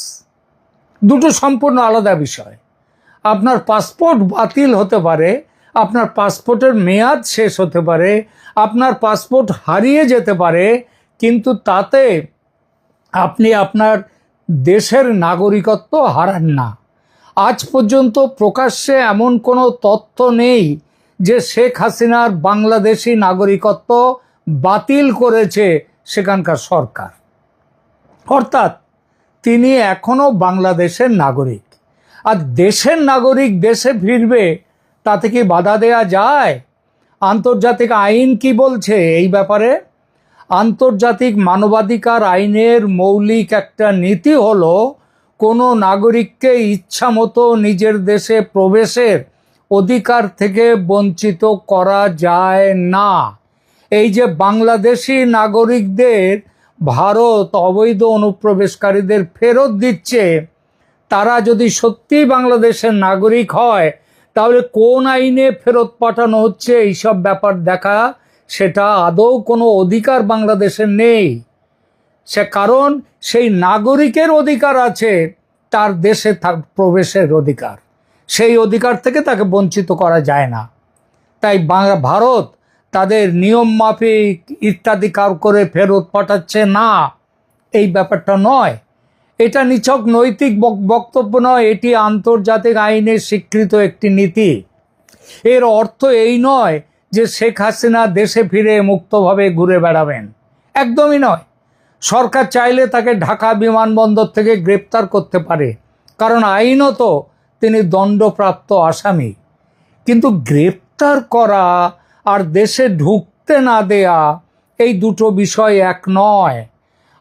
দুটো সম্পূর্ণ আলাদা বিষয়। আপনার পাসপোর্ট বাতিল হতে পারে, আপনার পাসপোর্টের মেয়াদ শেষ হতে পারে, আপনার পাসপোর্ট হারিয়ে যেতে পারে, কিন্তু তাতে আপনি আপনার দেশের নাগরিকত্ব হারান না। আজ পর্যন্ত প্রকাশ্যে এমন কোনো তথ্য নেই যে শেখ হাসিনার বাংলাদেশি নাগরিকত্ব বাতিল করেছে সেখানকার সরকার। অর্থাৎ তিনি এখনো বাংলাদেশের নাগরিক, আর দেশের নাগরিক দেশে ফিরবে, তাতে কি বাধা দেয়া যায়? আন্তর্জাতিক আইন কি বলছে এই ব্যাপারে? আন্তর্জাতিক মানবাধিকার আইনের মৌলিক একটা নীতি হলো কোনো নাগরিককে ইচ্ছামতো নিজের দেশে প্রবেশের অধিকার থেকে বঞ্চিত করা যায় না। এই যে বাংলাদেশি নাগরিকদের ভারত অবৈধ অনুপ্রবেশকারীদের ফেরত দিচ্ছে, তারা যদি সত্যিই বাংলাদেশের নাগরিক হয় তাহলে কোন আইনে ফেরত পাঠানো হচ্ছে এইসব ব্যাপার দেখা, সেটা আদৌ কোনো অধিকার বাংলাদেশের নেই। সে কারণ সেই নাগরিকের অধিকার আছে তার দেশে প্রবেশের অধিকার, সেই অধিকার থেকে তাকে বঞ্চিত করা যায় না। তাই ভারত তাদের নিয়ম মাফিক ইত্যাদি কার করে ফেরত পাঠাচ্ছে না, এই ব্যাপারটা নয়। এটা নিছক নৈতিক বক্তব্য নয়, এটি আন্তর্জাতিক আইনে স্বীকৃত একটি নীতি। এর অর্থ এই নয় যে শেখ হাসিনা দেশে ফিরে মুক্তভাবে ঘুরে বেড়াবেন, একদমই নয়। সরকার চাইলে তাকে ঢাকা বিমানবন্দর থেকে গ্রেপ্তার করতে পারে, কারণ আইনত তিনি দণ্ডপ্রাপ্ত আসামি। কিন্তু গ্রেপ্তার করা আর দেশে ঢুকতে না দেয়া, এই দুটো বিষয় এক নয়।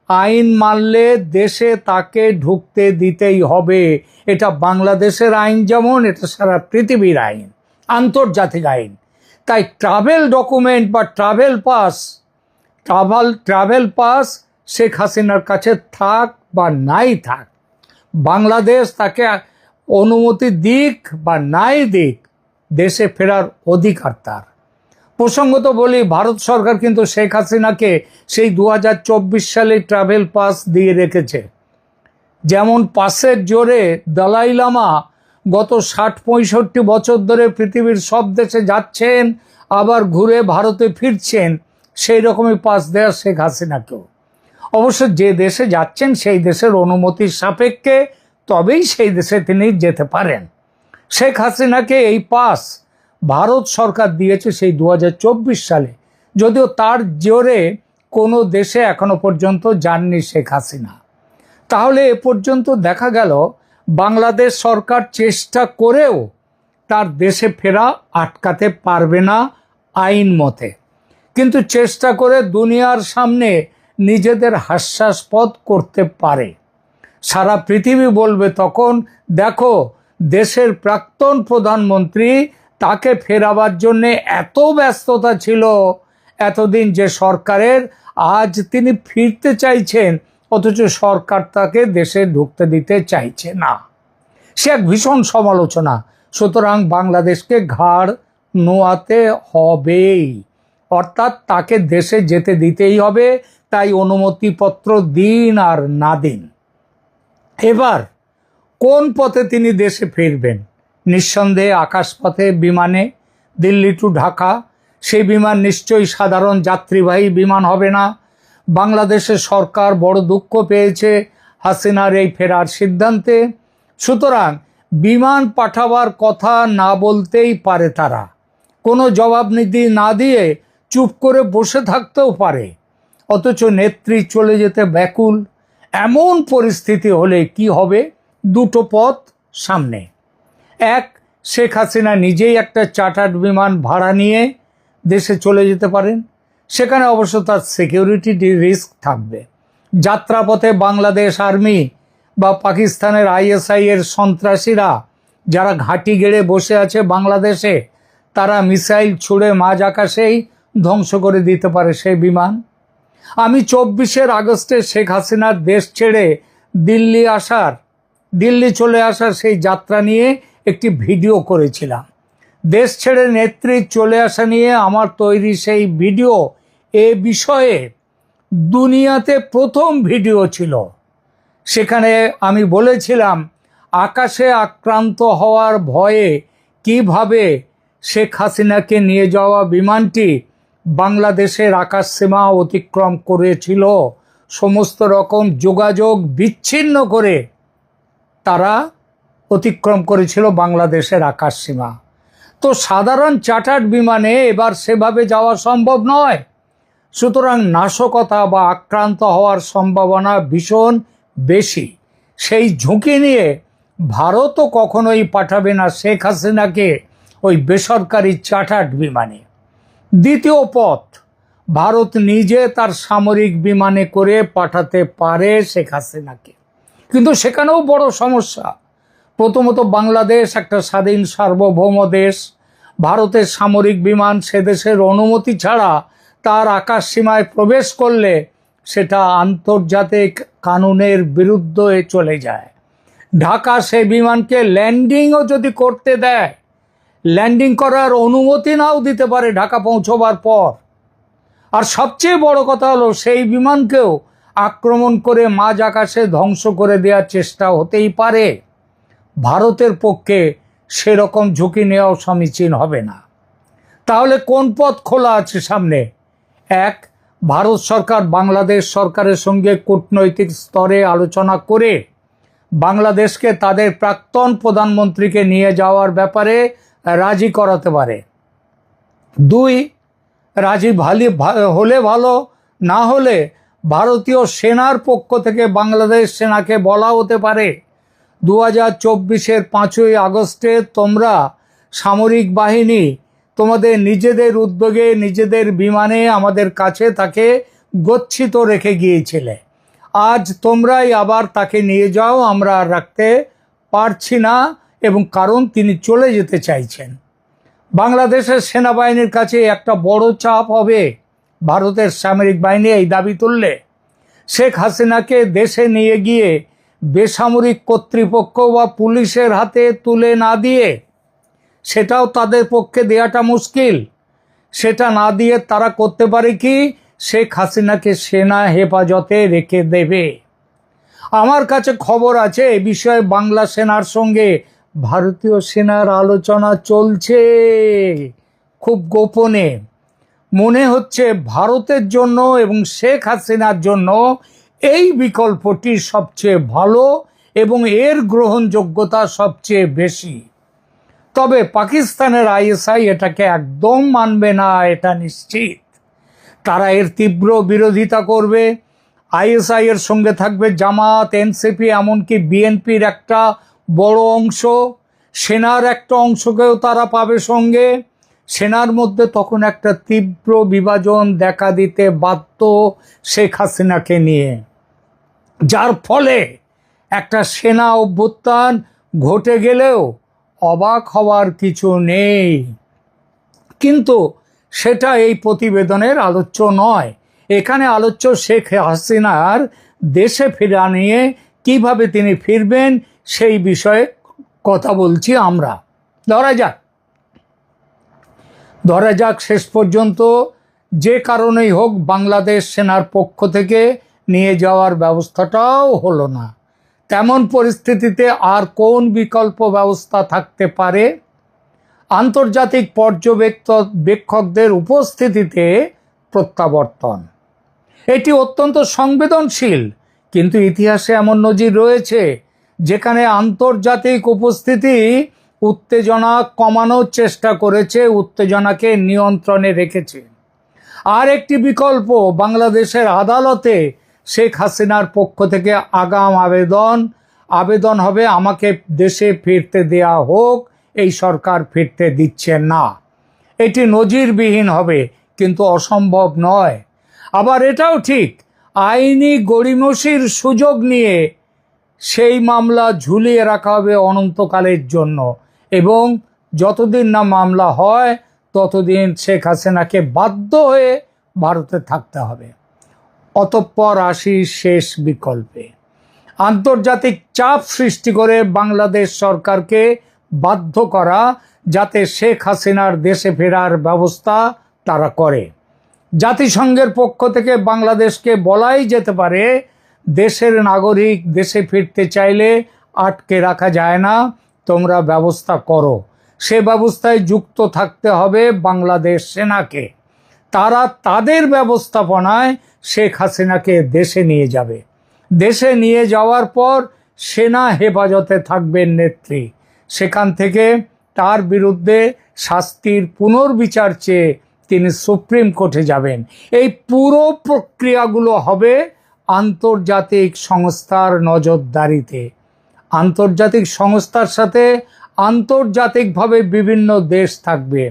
আইন মানলে দেশে তাকে ঢুকতে দিতেই হবে। এটা বাংলাদেশের আইন যেমন, এটা সারা পৃথিবীর আইন, আন্তর্জাতিক আইন। তাই ট্রাভেল ডকুমেন্ট বা ট্রাভেল পাস শেখ হাসিনার কাছে থাক বা নাই থাক, বাংলাদেশ তাকে অনুমতি দিক বা নাই দিক, দেশে ফেরার অধিকার তার। প্রসঙ্গত বলি, ভারত সরকার কিন্তু শেখ হাসিনাকে সেই 2024 সালে ট্রাভেল পাস দিয়ে রেখেছে। যেমন পাসের জোরে দলাই লামা গত 60-65 বছর ধরে পৃথিবীর সব দেশে যাচ্ছেন, আবার ঘুরে ভারতে ফিরছেন, সেই রকমই পাস দেয়া শেখ হাসিনাকেও। অবশ্য যে দেশে যাচ্ছেন সেই দেশের অনুমতির সাপেক্ষে তবেই সেই দেশে তিনি যেতে পারেন। শেখ হাসিনাকে এই পাস ভারত সরকার দিয়েছে সেই 2024 সালে, যদিও তার জোরে কোনো দেশে এখনো পর্যন্ত যাননি শেখ হাসিনা। তাহলে এ পর্যন্ত দেখা গেল বাংলাদেশ সরকার চেষ্টা করেও তার দেশে ফেরা আটকাতে পারবে না আইন মতে, কিন্তু চেষ্টা করে দুনিয়ার সামনে নিজেদের হাস্যাস্পদ করতে পারে। সারা পৃথিবী বলবে তখন, দেখো দেশের প্রাক্তন প্রধানমন্ত্রী, তাকে ফেরাবার জন্য এত ব্যস্ততা ছিল এতদিন যে সরকারের, আজ তিনি ফিরতে চাইছেন অথচ সরকার তাকে দেশে ঢুকতে দিতে চাইছে না। সে এক ভীষণ সমালোচনা। সুতরাং বাংলাদেশকে ঘাড় নোয়াতে হবেই, অর্থাৎ তাকে দেশে যেতে দিতেই হবে। তাই অনুমতিপত্র দিন আর না দিন। এবার কোন পথে তিনি দেশে ফিরবেন? নিঃসন্দেহে আকাশপথে, বিমানে, দিল্লি টু ঢাকা। সেই বিমান নিশ্চয়ই সাধারণ যাত্রীবাহী বিমান হবে না। বাংলাদেশের সরকার বড় দুঃখ পেয়েছে হাসিনার এই ফেরার সিদ্ধান্তে। সুতরাং বিমান পাঠাবার কথা না বলতেই পারে তারা, কোনো জবাবদিহি না দিয়ে চুপ করে বসে থাকতেও পারে। অথচ নেত্রী চলে যেতে ব্যাকুল। এমন পরিস্থিতি হলে কি হবে? দুটো পথ সামনে। এক, শেখ হাসিনা নিজেই একটা চার্টার্ড বিমান ভাড়া নিয়ে দেশে চলে যেতে পারেন। সেখানে অবশ্য তার সিকিউরিটি রিস্ক থাকবে। যাত্রাপথে বাংলাদেশ আর্মি বা পাকিস্তানের ISI এর সন্ত্রাসীরা যারা ঘাঁটি গেড়ে বসে আছে বাংলাদেশে, তারা মিসাইল ছুড়ে মাঝ আকাশেই ধ্বংস করে দিতে পারে সেই বিমান। আমি 24 আগস্টে শেখ হাসিনার দেশ ছেড়ে দিল্লি চলে আসার সেই যাত্রা নিয়ে একটি ভিডিও করেছিলাম। দেশ ছেড়ে নেত্রী চলে আসা নিয়ে আমার তৈরি সেই ভিডিও এ বিষয়ে দুনিয়াতে প্রথম ভিডিও ছিল। সেখানে আমি বলেছিলাম আকাশে আক্রান্ত হওয়ার ভয়ে কিভাবে শেখ হাসিনাকে নিয়ে যাওয়া বিমানটি বাংলাদেশের আকাশসীমা অতিক্রম করেছিল। সমস্ত রকম যোগাযোগ বিচ্ছিন্ন করে তারা অতিক্রম করেছিল বাংলাদেশের আকাশসীমা। তো সাধারণ চার্টার্ড বিমানে এবার সেভাবে যাওয়া সম্ভব নয়। সুতরাং নাশকতা বা আক্রান্ত হওয়ার সম্ভাবনা ভীষণ বেশি। সেই ঝুঁকি নিয়ে ভারতও কখনোই পাঠাবে না শেখ হাসিনাকে ওই বেসরকারি চার্টার্ড বিমানে। দ্বিতীয় পথ, ভারত নিজে তার সামরিক বিমানে করে পাঠাতে পারে শেখ হাসিনাকে, কিন্তু সেখানেও বড় সমস্যা। প্রথমত, বাংলাদেশ একটা স্বাধীন সার্বভৌম দেশ। ভারতের সামরিক বিমান সে দেশের অনুমতি ছাড়া তার আকাশ সীমায় প্রবেশ করলে সেটা আন্তর্জাতিক কানুনের বিরুদ্ধে চলে যায়। ঢাকা সে বিমানকে ল্যান্ডিংও যদি করতে দেয়, ল্যান্ডিং করার অনুমতি নাও দিতে পারে ঢাকা পৌঁছবার পর। আর সবচেয়ে বড় কথা হলো, সেই বিমানকেও আক্রমণ করে মাঝ আকাশে ধ্বংস করে দেওয়ার চেষ্টা হতেই পারে। ভারতের পক্ষে সেরকম ঝুঁকি নেওয়াও সমীচীন হবে না। তাহলে কোন পথ খোলা আছে সামনে? এক, ভারত সরকার বাংলাদেশ সরকারের সঙ্গে কূটনৈতিক স্তরে আলোচনা করে বাংলাদেশকে তাদের প্রাক্তন প্রধানমন্ত্রীকে নিয়ে যাওয়ার ব্যাপারে রাজি করাতে পারে। দুই, রাজি হলে ভালো, না হলে ভারতীয় সেনার পক্ষ থেকে বাংলাদেশ সেনাকে বলা হতে পারে 2024-এর 5ই আগস্টে তোমরা সামরিক বাহিনী তোমাদের নিজেদের উদ্যোগে নিজেদের বিমানে আমাদের কাছে তাকে গচ্ছিত রেখে গিয়েছিলে। আজ তোমরাই আবার তাকে নিয়ে যাও, আমরা আর রাখতে পারছি না, এবং কারণ তিনি চলে যেতে চাইছেন। বাংলাদেশের সেনাবাহিনীর কাছে একটা বড় চাপ হবে ভারতের সামরিক বাহিনী এই দাবি তুললে। শেখ হাসিনাকে দেশে নিয়ে গিয়ে বেসামরিক কর্তৃপক্ষ বা পুলিশের হাতে তুলে না দিয়ে, সেটাও তাদের পক্ষে দেওয়াটা মুশকিল, সেটা না দিয়ে তারা করতে পারে কি, শেখ হাসিনাকে সেনা হেফাজতে রেখে দেবে। আমার কাছে খবর আছে এ বিষয়ে বাংলা সেনার সঙ্গে ভারতীয় সেনার আলোচনা চলছে খুব গোপনে। মনে হচ্ছে ভারতের জন্য এবং শেখ হাসিনার জন্য এই বিকল্পটি সবচেয়ে ভালো এবং এর গ্রহণযোগ্যতা সবচেয়ে বেশি। তবে পাকিস্তানের আইএসআই এটাকে একদম মানবে না, এটা নিশ্চিত। তারা এর তীব্র বিরোধিতা করবে। আইএসআই এর সঙ্গে থাকবে জামাত, এনসিপি, এমনকি বিএনপির একটা বড় অংশ, সেনার একটা অংশকেও তারা পাবে সঙ্গে। সেনার মধ্যে তখন একটা তীব্র বিভাজন দেখা দিতে বাধ্য শেখ হাসিনাকে নিয়ে, যার ফলে একটা সেনা অভ্যুত্থান ঘটে গেলেও অবাক হওয়ার কিছু নেই। কিন্তু সেটা এই প্রতিবেদনের আলোচ্য নয়। এখানে আলোচ্য শেখ হাসিনার দেশে ফেরা নিয়ে, কিভাবে তিনি ফিরবেন সেই বিষয়ে কথা বলছি আমরা। ধরা যাক শেষ পর্যন্ত যে কারণেই হোক বাংলাদেশ সেনার পক্ষ থেকে নিয়ে যাওয়ার ব্যবস্থাটাও হলো না। তেমন পরিস্থিতিতে আর কোন বিকল্প ব্যবস্থা থাকতে পারে? আন্তর্জাতিক পর্যবেক্ষকদের উপস্থিতিতে প্রত্যাবর্তন। এটি অত্যন্ত সংবেদনশীল, কিন্তু ইতিহাসে এমন নজির রয়েছে যেখানে আন্তর্জাতিক উপস্থিতি উত্তেজনা কমানোর চেষ্টা করেছে, উত্তেজনাকে নিয়ন্ত্রণে রেখেছে। আর একটি বিকল্প, বাংলাদেশের আদালতে শেখ হাসিনার পক্ষ থেকে আগাম আবেদন হবে আমাকে দেশে ফিরতে দেয়া হোক, এই সরকার ফিরতে দিচ্ছে না। এটি নজিরবিহীন হবে, কিন্তু অসম্ভব নয়। আবার এটাও ঠিক, আইনি গড়িমসির সুযোগ নিয়ে সেই মামলা ঝুলিয়ে রাখা হবে অনন্তকালের জন্য, এবং যতদিন না মামলা হয় ততদিন শেখ হাসিনাকে বাধ্য হয়ে ভারতে থাকতে হবে। অতঃপর আসি শেষ বিকল্পে, আন্তর্জাতিক চাপ সৃষ্টি করে বাংলাদেশ সরকারকে বাধ্য করা যাতে শেখ হাসিনার দেশে ফেরার ব্যবস্থা তারা করে। জাতিসংঘের পক্ষ থেকে বাংলাদেশকে বলাই যেতে পারে, দেশের নাগরিক দেশে ফিরতে চাইলে আটকে রাখা যায় না, তোমরা ব্যবস্থা করো। সে ব্যবস্থায় যুক্ত থাকতে হবে বাংলাদেশ সেনাকে। তারা তাদের ব্যবস্থাপনায় শেখ হাসিনাকে দেশে নিয়ে যাবে। দেশে নিয়ে যাওয়ার পর সেনা হেফাজতে থাকবেন নেত্রী। সেখান থেকে তার বিরুদ্ধে শাস্তির পুনর্বিচার চেয়ে তিনি সুপ্রিম কোর্টে যাবেন। এই পুরো প্রক্রিয়াগুলো হবে আন্তর্জাতিক সংস্থার নজরদারিতে। আন্তর্জাতিক সংস্থার সাথে আন্তর্জাতিকভাবে বিভিন্ন দেশ থাকবে,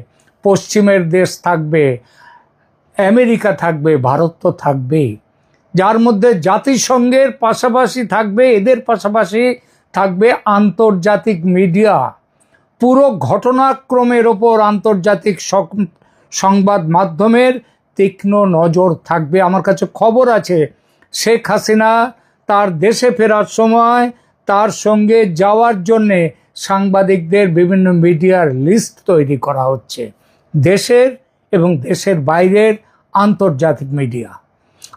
পশ্চিমের দেশ থাকবে, আমেরিকা থাকবে, ভারত তো থাকবেই, যার মধ্যে জাতিসংঘের পাশাপাশি থাকবে, এদের পাশাপাশি থাকবে আন্তর্জাতিক মিডিয়া। পুরো ঘটনাক্রমের ওপর আন্তর্জাতিক সংবাদ মাধ্যমের তীক্ষ্ণ নজর থাকবে। আমার কাছে খবর আছে শেখ হাসিনা তার দেশে ফেরার সময় তার সঙ্গে যাওয়ার জন্যে সাংবাদিকদের বিভিন্ন মিডিয়ার লিস্ট তৈরি করা হচ্ছে, দেশের এবং দেশের বাইরের আন্তর্জাতিক মিডিয়া।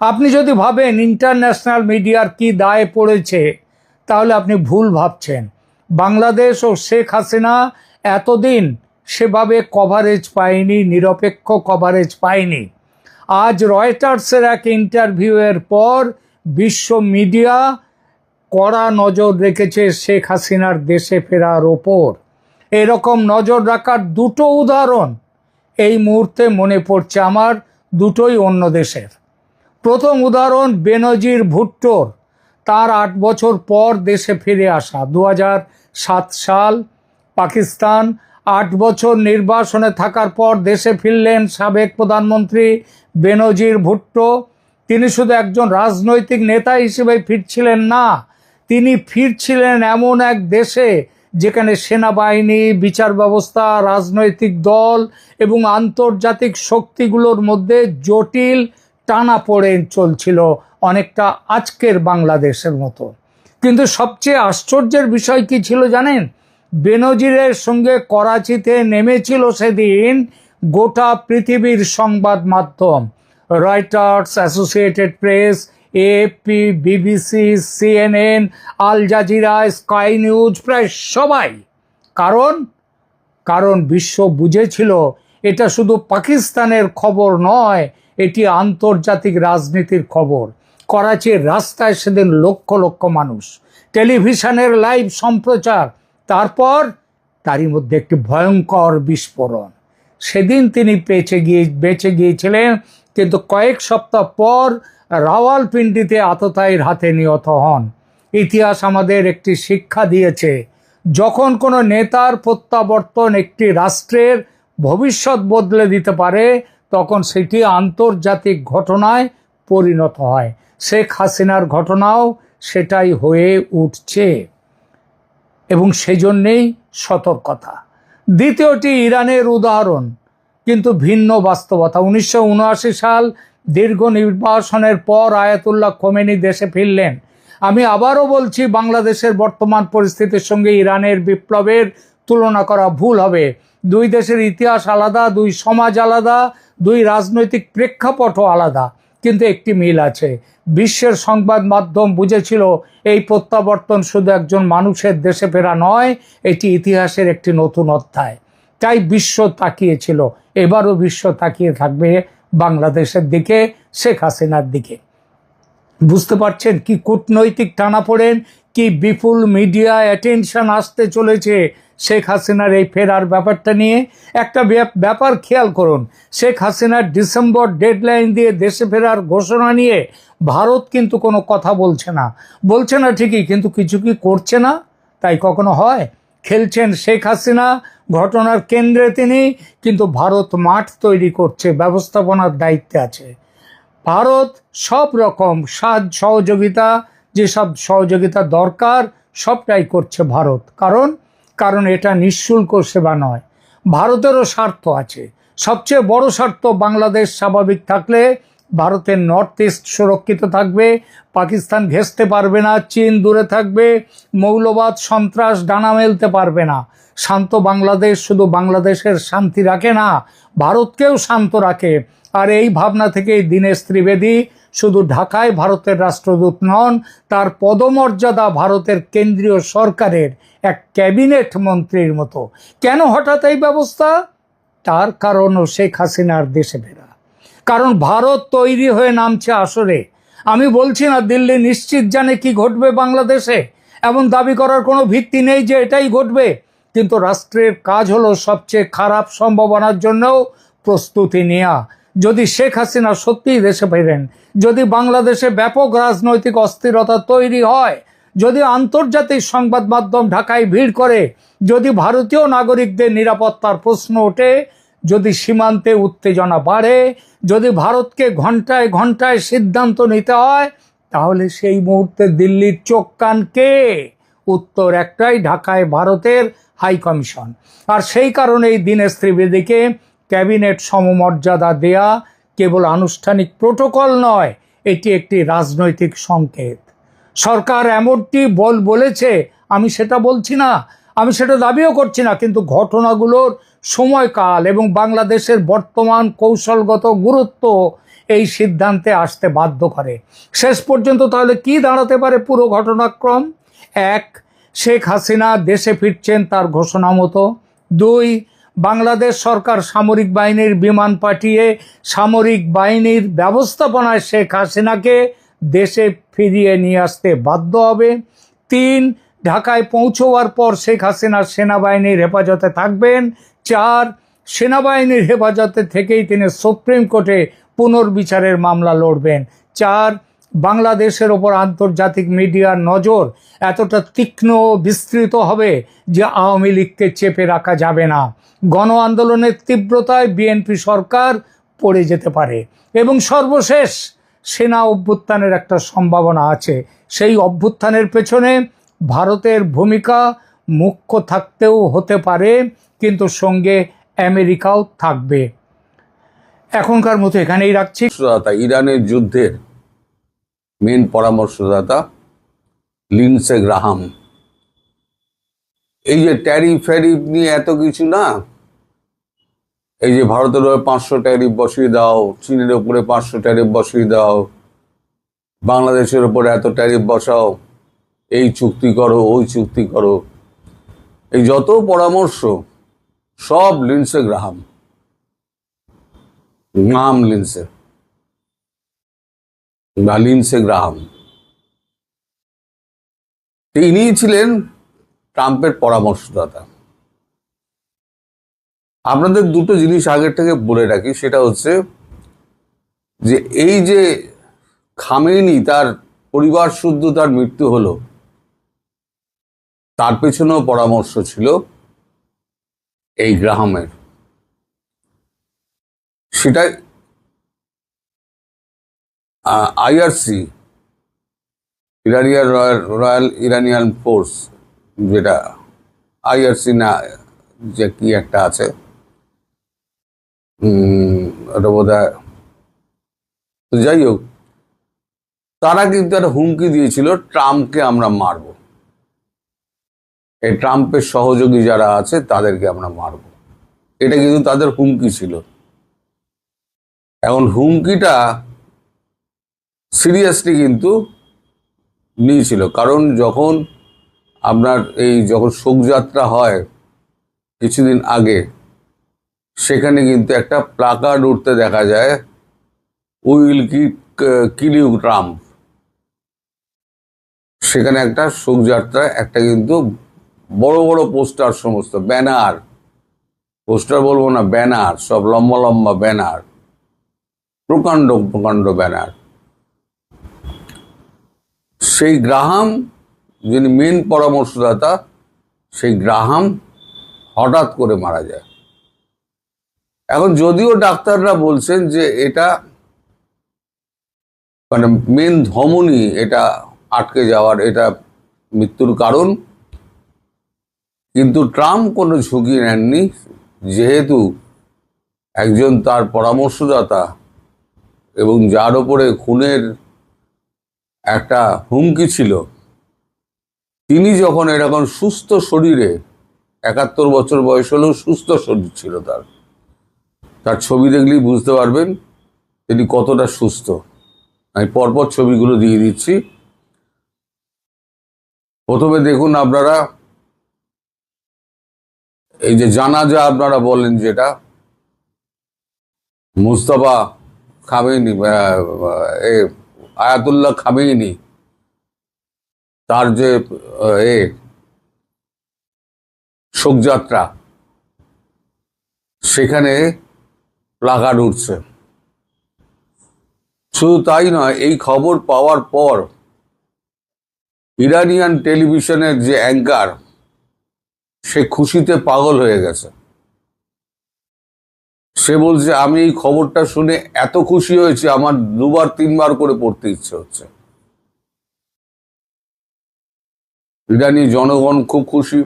আপনি যদি ভাবেন ইন্টারন্যাশনাল মিডিয়ার কি দায়ে পড়েছে, তাহলে আপনি ভুল ভাবছেন। বাংলাদেশ ও শেখ হাসিনা এতদিন সেভাবে কভারেজ পায়নি, নিরপেক্ষ কভারেজ পায়নি। আজ রয়টার্সের এক ইন্টারভিউয়ের পর বিশ্ব মিডিয়া কড়া নজর রেখেছে শেখ হাসিনার দেশে ফেরার ওপর। এরকম নজর রাখার দুটো উদাহরণ এই মুহূর্তে মনে পড়ছে আমার, দুটোই অন্য দেশের। প্রথম উদাহরণ বেনজির ভুট্টোর, তার 8 বছর পর দেশে ফিরে আসা। 2007 সাল পাকিস্তান 8 বছর নির্বাসনে থাকার পর দেশে ফিরলেন সাবেক প্রধানমন্ত্রী বেনজির ভুট্টো। তিনি শুধু একজন রাজনৈতিক নেতা হিসেবে ফিরছিলেন না, তিনি ফিরছিলেন এমন এক দেশে যেখানে সেনাবাহিনী, বিচার ব্যবস্থা, রাজনৈতিক দল এবং আন্তর্জাতিক শক্তিগুলোর মধ্যে জটিল টানাপোড়েন চলছিল, অনেকটা আজকের বাংলাদেশের মতো। কিন্তু সবচেয়ে আশ্চর্যের বিষয় কি ছিল জানেন? বেনজিরের সঙ্গে করাচিতে নেমেছিল সেদিন গোটা পৃথিবীর সংবাদ মাধ্যম, Reuters, Associated Press, AFP, BBC, CNN, Al Jazeera, Sky News, প্রায় সবাই। কারণ বিশ্ব বুঝেছিল এটা শুধু পাকিস্তানের খবর নয়, এটি আন্তর্জাতিক রাজনীতির খবর। করাচির রাস্তায় সেদিন লক্ষ লক্ষ মানুষ, টেলিভিশনের লাইভ সম্প্রচার, তারপর তারই মধ্যে একটি ভয়ঙ্কর বিস্ফোরণ। সেদিন তিনি বেঁচে গিয়েছিলেন, কিন্তু কয়েক সপ্তাহ পর রাওয়ালপিন্ডিতে আততায়ীর হাতে নিহত হন। ইতিহাস আমাদের একটি শিক্ষা দিয়েছে, যখন কোনো নেতার প্রত্যাবর্তন একটি রাষ্ট্রের ভবিষ্যৎ বদলে দিতে পারে, তখন সেটি আন্তর্জাতিক ঘটনায় পরিণত হয়। শেখ হাসিনার ঘটনাও সেটাই হয়ে উঠছে, এবং সেজন্যেই সতর্কতা। দ্বিতীয়টি ইরানের উদাহরণ, কিন্তু ভিন্ন বাস্তবতা। 1979 সাল দীর্ঘ নির্বাসনের পর আয়াতুল্লাহ খোমেনি দেশে ফিরলেন। আমি আবারও বলছি, বাংলাদেশের বর্তমান পরিস্থিতির সঙ্গে ইরানের বিপ্লবের তুলনা করা ভুল হবে। দুই দেশের ইতিহাস আলাদা, দুই সমাজ আলাদা, দুই রাজনৈতিক প্রেক্ষাপটও আলাদা, কিন্তু একটি মিল আছে। বিশ্বের সংবাদ মাধ্যম বুঝেছিল এই প্রত্যাবর্তন শুধু একজন মানুষের দেশে ফেরা নয়, এটি ইতিহাসের একটি নতুন অধ্যায়। তাই বিশ্ব তাকিয়েছিল, এবারও বিশ্ব তাকিয়ে থাকবে বাংলাদেশের দিকে, শেখ হাসিনার দিকে। বুঝতে পারছেন কি কূটনৈতিক টানাপোড়েন, কি বিপুল মিডিয়া অ্যাটেনশন আসতে চলেছে শেখ হাসিনার এই ফেরার ব্যাপারটা নিয়ে। একটা ব্যাপার খেয়াল করুন, শেখ হাসিনার ডিসেম্বর ডেডলাইন দিয়ে দেশে ফেরার ঘোষণা নিয়ে ভারত কিন্তু কোনো কথা বলছে না ঠিকই, কিন্তু কিছু কি করছে না? তাই কখনো হয়? খেলছেন শেখ হাসিনা, ঘটনার কেন্দ্রে তিনি, কিন্তু ভারত মাঠ তৈরি করছে, ব্যবস্থাপনার দায়িত্বে আছে। ভারত সব রকম সহযোগিতা, যেসব সহযোগিতা দরকার সবটাই করছে ভারত। কারণ এটা নিঃশুল্ক সেবা নয়, ভারতেরও স্বার্থ আছে। সবচেয়ে বড় স্বার্থ, বাংলাদেশ স্বাভাবিক থাকলে ভারতের নর্থ ইস্ট সুরক্ষিত থাকবে, পাকিস্তান ঘেঁষতে পারবে না, চীন দূরে থাকবে, মৌলবাদ সন্ত্রাস ডানা মেলতে পারবে না। শান্ত বাংলাদেশ শুধু বাংলাদেশের শান্তি রাখে না, ভারতকেও শান্ত রাখে। আর এই ভাবনা থেকেই দীনেশ ত্রিবেদী শুধু ঢাকায় ভারতের রাষ্ট্রদূত নন, তার পদমর্যাদা ভারতের কেন্দ্রীয় সরকারের এক ক্যাবিনেট মন্ত্রীর মতো। কেন হঠাৎ এই ব্যবস্থা? তার কারণও শেখ হাসিনার দেশে ফেরা। কারণ ভারত তৈরি হয়ে নামছে আসরে। আমি বলছি না দিল্লি নিশ্চিত জানে কি ঘটবে বাংলাদেশে, এমন দাবি করার কোনো ভিত্তি নেই যে এটাই ঘটবে, কিন্তু রাষ্ট্রের কাজ হলো সবচেয়ে খারাপ সম্ভাবনার জন্যও প্রস্তুতি নেওয়া। যদি শেখ হাসিনা সত্যিই দেশে ফেরেন, যদি বাংলাদেশে ব্যাপক রাজনৈতিক অস্থিরতা তৈরি হয়, যদি আন্তর্জাতিক সংবাদ মাধ্যম ঢাকায় ভিড় করে, যদি ভারতীয় নাগরিকদের নিরাপত্তার প্রশ্ন ওঠে, যদি সীমান্তে উত্তেজনা বাড়ে, যদি ভারতকে ঘন্টায় ঘন্টায় সিদ্ধান্ত নিতে হয়, তাহলে সেই মুহূর্তে দিল্লির চোখ কান কে? উত্তর একটাই, ঢাকায় ভারতের হাই কমিশন। আর সেই কারণেই দীনেশ ত্রিবেদীকে ক্যাবিনেট সমমর্যাদা দেয়া কেবল আনুষ্ঠানিক প্রোটোকল নয়, এটি একটি রাজনৈতিক সংকেত। সরকার এমনটি বলেছে, আমি সেটা বলছি না, আমি সেটা দাবিও করছি না, কিন্তু ঘটনাগুলোর সময়কাল এবং বাংলাদেশের বর্তমান কৌশলগত গুরুত্ব এই সিদ্ধান্তে আসতে বাধ্য করে। শেষ পর্যন্ত তাহলে কি দাঁড়াতে পারে পুরো ঘটনাক্রম? 1, শেখ হাসিনা দেশে ফিরছেন তার ঘোষণা মতো। 2, বাংলাদেশ সরকার সামরিক বাহিনীর বিমান পাঠিয়ে সামরিক বাহিনীর ব্যবস্থাপনায় শেখ হাসিনাকে দেশে ফিরিয়ে নিয়ে আসতে বাধ্য হবে। 3, ঢাকায় পৌঁছবার পর শেখ হাসিনা সেনাবাহিনীর হেফাজতে থাকবেন। 4, সেনাবাহিনীর হেফাজতে থেকেই তিনি সুপ্রিম কোর্টে পুনর্বিচারের মামলা লড়বেন। 4, বাংলাদেশের ওপর আন্তর্জাতিক মিডিয়ার নজর এতটা তীক্ষ্ণ ও বিস্তৃত হবে যে আওয়ামী লীগকে চেপে রাখা যাবে না। গণ আন্দোলনের তীব্রতায় বিএনপি সরকার পড়ে যেতে পারে এবং সর্বশেষ সেনা অভ্যুত্থানের একটা সম্ভাবনা আছে। সেই অভ্যুত্থানের পেছনে ভারতের ভূমিকা মুখ্য থাকতেও হতে পারে, কিন্তু সঙ্গে আমেরিকাও থাকবে। এখনকার মতো এখানেই রাখছি। পরামর্শদাতা, ইরানের যুদ্ধের মেন পরামর্শদাতা লিন্ডসে গ্রাহাম। এই যে ট্যারিফ নিয়ে এত কিছু না, এই যে ভারতের উপরে 500 ট্যারিফ বসিয়ে দাও, চীনের উপরে 500 ট্যারিফ বসিয়ে দাও, বাংলাদেশের উপরে এত ট্যারিফ বসাও, এই চুক্তি করো, ওই চুক্তি করো, এই যত পরামর্শ সব লিন্ডসে গ্রাহাম, লিন্ডসে বা লিন্ডসে গ্রাহাম। ইনি ছিলেন ট্রাম্পের পরামর্শদাতা। আপনাদের দুটো জিনিস আগের থেকে বলে রাখি, সেটা হচ্ছে যে এই যে খামেনি তার পরিবার শুদ্ধ তার মৃত্যু হলো, তার পেছনেও পরামর্শ ছিল এই গ্রাহামের। সেটা IRC, Iranian royal Iranian force, যেটা আইআরসি না যে কি একটা আছে, ওটা বোধ হয়, যাই হোক, তারা কিন্তু একটা হুমকি দিয়েছিল ট্রাম্পকে আমরা মারব, এই ট্রাম্পের সহযোগী যারা আছে তাদেরকে আমরা মারব, এটা কিন্তু তাদের হুমকি ছিল। এখন হুমকিটা সিরিয়াসলি কিন্তু নিয়েছিল, কারণ যখন আপনার যখন শোকযাত্রা হয় কিছুদিন আগে, সেখানে কিন্তু একটা প্লাকার্ড উঠতে দেখা যায়, উইল কিল ইউ ট্রাম্প। সেখানে একটা শোকযাত্রা, একটা কিন্তু বড় বড় পোস্টার, সমস্ত ব্যানার, পোস্টার বলবো না, ব্যানার, সব লম্বা লম্বা ব্যানার, প্রকাণ্ড প্রকাণ্ড ব্যানার। সেই গ্রাহাম, যিনি মেন পরামর্শদাতা, সেই গ্রাহাম হঠাৎ করে মারা যায়। এখন যদিও ডাক্তাররা বলছেন যে এটা মানে মেন ধমনী এটা আটকে যাওয়ার, এটা মৃত্যুর কারণ, কিন্তু ট্রাম্প কোনো ঝুঁকি নেননি, যেহেতু একজন তার পরামর্শদাতা এবং যার ওপরে খুনের একটা হুমকি ছিল, তিনি যখন এরকম সুস্থ শরীরে, 71 বছর বয়স হলেও সুস্থ শরীর ছিল তার ছবি দেখলেই বুঝতে পারবেন তিনি কতটা সুস্থ। আমি পরপর ছবিগুলো দিয়ে দিচ্ছি। প্রথমে দেখুন আপনারা, এই যে জানাজা আপনারা বলেন, যেটা মুস্তাফা খামেনি, আয়াতুল্লাহ খামেনি, তার যে শোকযাত্রা, সেখানে প্লাকার্ড উঠছে। শুধু তাই নয়, এই খবর পাওয়ার পর ইরানিয়ান টেলিভিশনের যে অ্যাঙ্কার, সে খুশিতে পাগল হয়ে গেছে। সে বলছে, আমি এই খবরটা শুনে এত খুশি হয়েছি, আমার 2-3 করে পড়তে ইচ্ছে হচ্ছে। ইরানি জনগণ খুব খুশি।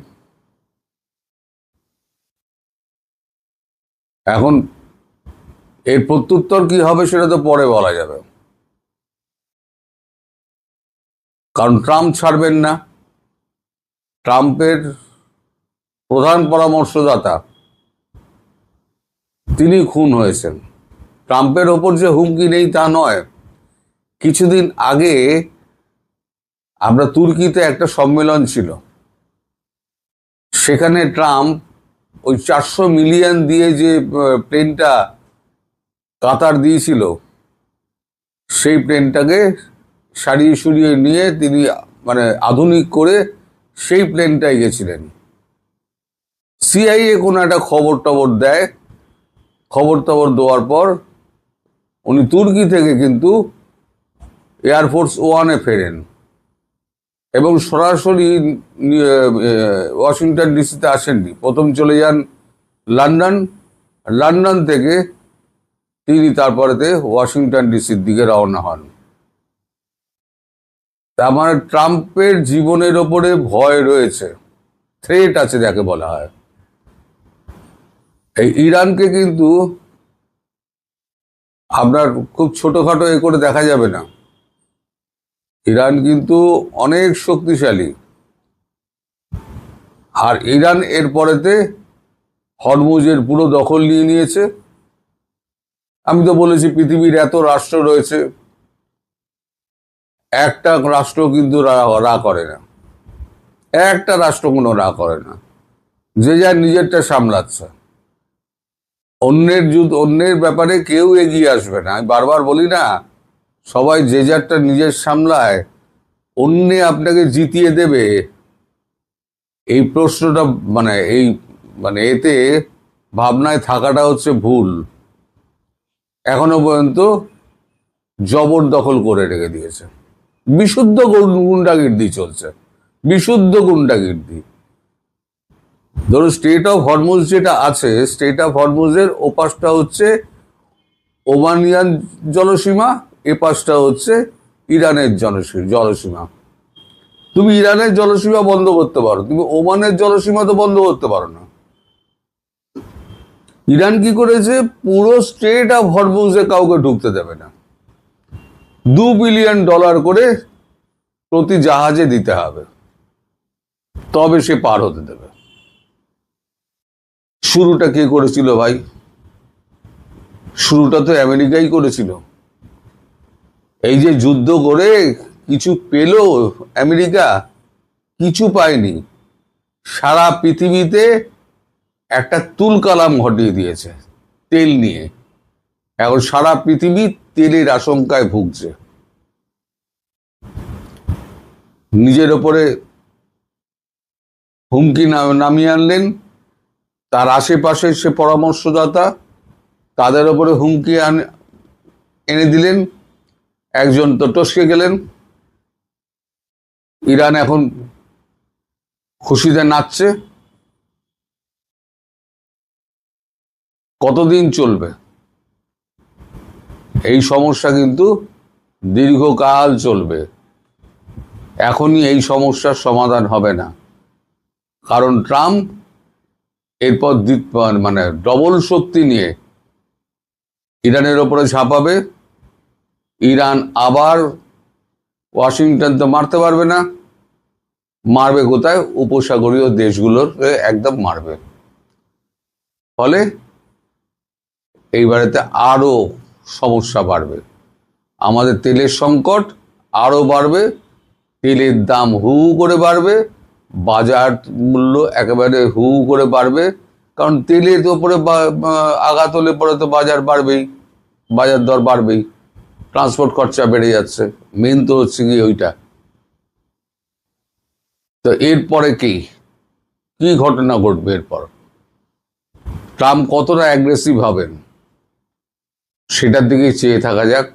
এখন এর প্রত্যুত্তর কি হবে সেটা তো পরে বলা যাবে, কারণ ট্রাম্প ছাড়বেন না। ট্রাম্পের প্রধান পরামর্শদাতা তিনি খুন হয়েছেন। ট্রাম্পের ওপর যে হুমকি নেই তা নয়, কিছুদিন আগে আমরা তুর্কিতে একটা সম্মেলন ছিল, সেখানে ট্রাম্প ওই 400 মিলিয়ন দিয়ে যে প্লেনটা কাতার দিয়েছিল, সেই প্লেনটাকে সারিয়ে সুরিয়ে নিয়ে তিনি মানে আধুনিক করে সেই প্লেনটাই গেছিলেন। সিআইএ কোনো একটা খবর টবর দেয়, খবর টবর দেওয়ার পর উনি তুর্কি থেকে কিন্তু এয়ারফোর্স ওয়ানে ফেরেন এবং সরাসরি ওয়াশিংটন ডিসিতে আসেননি। প্রথম চলে যান লন্ডন, লন্ডন থেকে তিনি তারপরেতে ওয়াশিংটন ডিসির দিকে রওনা হন। তার মানে ট্রাম্পের জীবনের ওপরে ভয় রয়েছে, থ্রেট আছে যাকে বলা হয়। এই ইরানকে কিন্তু আপনার খুব ছোটখাটো এ করে দেখা যাবে না। ইরান কিন্তু অনেক শক্তিশালী। আর ইরান এর পরেতে হরমুজের পুরো দখল নিয়ে নিয়েছে। আমি তো বলেছি পৃথিবীর এত রাষ্ট্র রয়েছে, একটা রাষ্ট্র কিন্তু রা করে না, একটা রাষ্ট্র কোনো রা করে না, যে যার নিজেরটা সামলাচ্ছে। অন্যের অন্যের ব্যাপারে কেউ এগিয়ে আসবে না। আমি বারবার বলি না, সবাই যে যারটা নিজের সামলায়, অন্যে আপনাকে জিতিয়ে দেবে, এই প্রশ্নটা মানে এতে ভাবনায় থাকাটা হচ্ছে ভুল। এখনো পর্যন্ত জবরদখল করে রেখে দিয়েছে, বিশুদ্ধ গুন্ডাগির্দি চলছে, বিশুদ্ধ গুন্ডাগির্দি। ধরো স্টেট অফ হরমুজ যেটা আছে, স্টেট অফ হরমুজের ওপাশটা হচ্ছে ওমানিয়ান জলসীমা, এপাশটা হচ্ছে ইরানের জলসীমা। তুমি ইরানের জলসীমা বন্ধ করতে পারো, তুমি ওমানের জলসীমা তো বন্ধ করতে পারো না। ইরান কি করেছে, পুরো স্টেট অফ হরমুজে কাউকে ঢুকতে দেবে না। $2 বিলিয়ন করে প্রতি জাহাজে দিতে হবে, তবে সে পার হতে দেবে। শুরুটা কে করেছিল ভাই? শুরুটা তো আমেরিকাই করেছিল। এই যে যুদ্ধ করে কিছু পেল আমেরিকা, কিছু পায়নি। সারা পৃথিবীতে একটা তুলকালাম ঘটিয়ে দিয়েছে তেল নিয়ে। এখন সারা পৃথিবী তেলের আশঙ্কায় ভুগছে। নিজের ওপরে হুমকি নামিয়ে আনলেন, তার আশেপাশে সে পরামর্শদাতা তাদের ওপরে হুমকি এনে দিলেন, একজন তো টসকে গেলেন। ইরান এখন খুশিতে নাচছে। কতদিন চলবে এই সমস্যা? কিন্তু দীর্ঘকাল চলবে। এখনই এই সমস্যার সমাধান হবে না, কারণ ট্রাম্প এরপর ডবল শক্তি নিয়ে ইরানের ওপরে ঝাঁপাবে। ইরান আবার ওয়াশিংটন তো মারতে পারবে না, মারবে কোথায়? উপসাগরীয় দেশগুলোর একদম মারবে। ফলে এইবারেতে আরো সমস্যা বাড়বে, আমাদের তেলের সংকট আরো বাড়বে, তেলের দাম হু করে বাড়বে, বাজার মূল্য একেবারে হু করে বাড়বে। কারণ তেলের উপরে আঘাত হলে পরে তো বাজার বাড়বেই, বাজার দর বাড়বেই, ট্রান্সপোর্ট খরচা বেড়ে যাচ্ছে। মেন তো হচ্ছে কি ওইটা। তো এরপরে কি ঘটনা ঘটবে? এরপর ট্রাম্প কতটা অ্যাগ্রেসিভ হবেন সেটার দিকে চেয়ে থাকা যাক।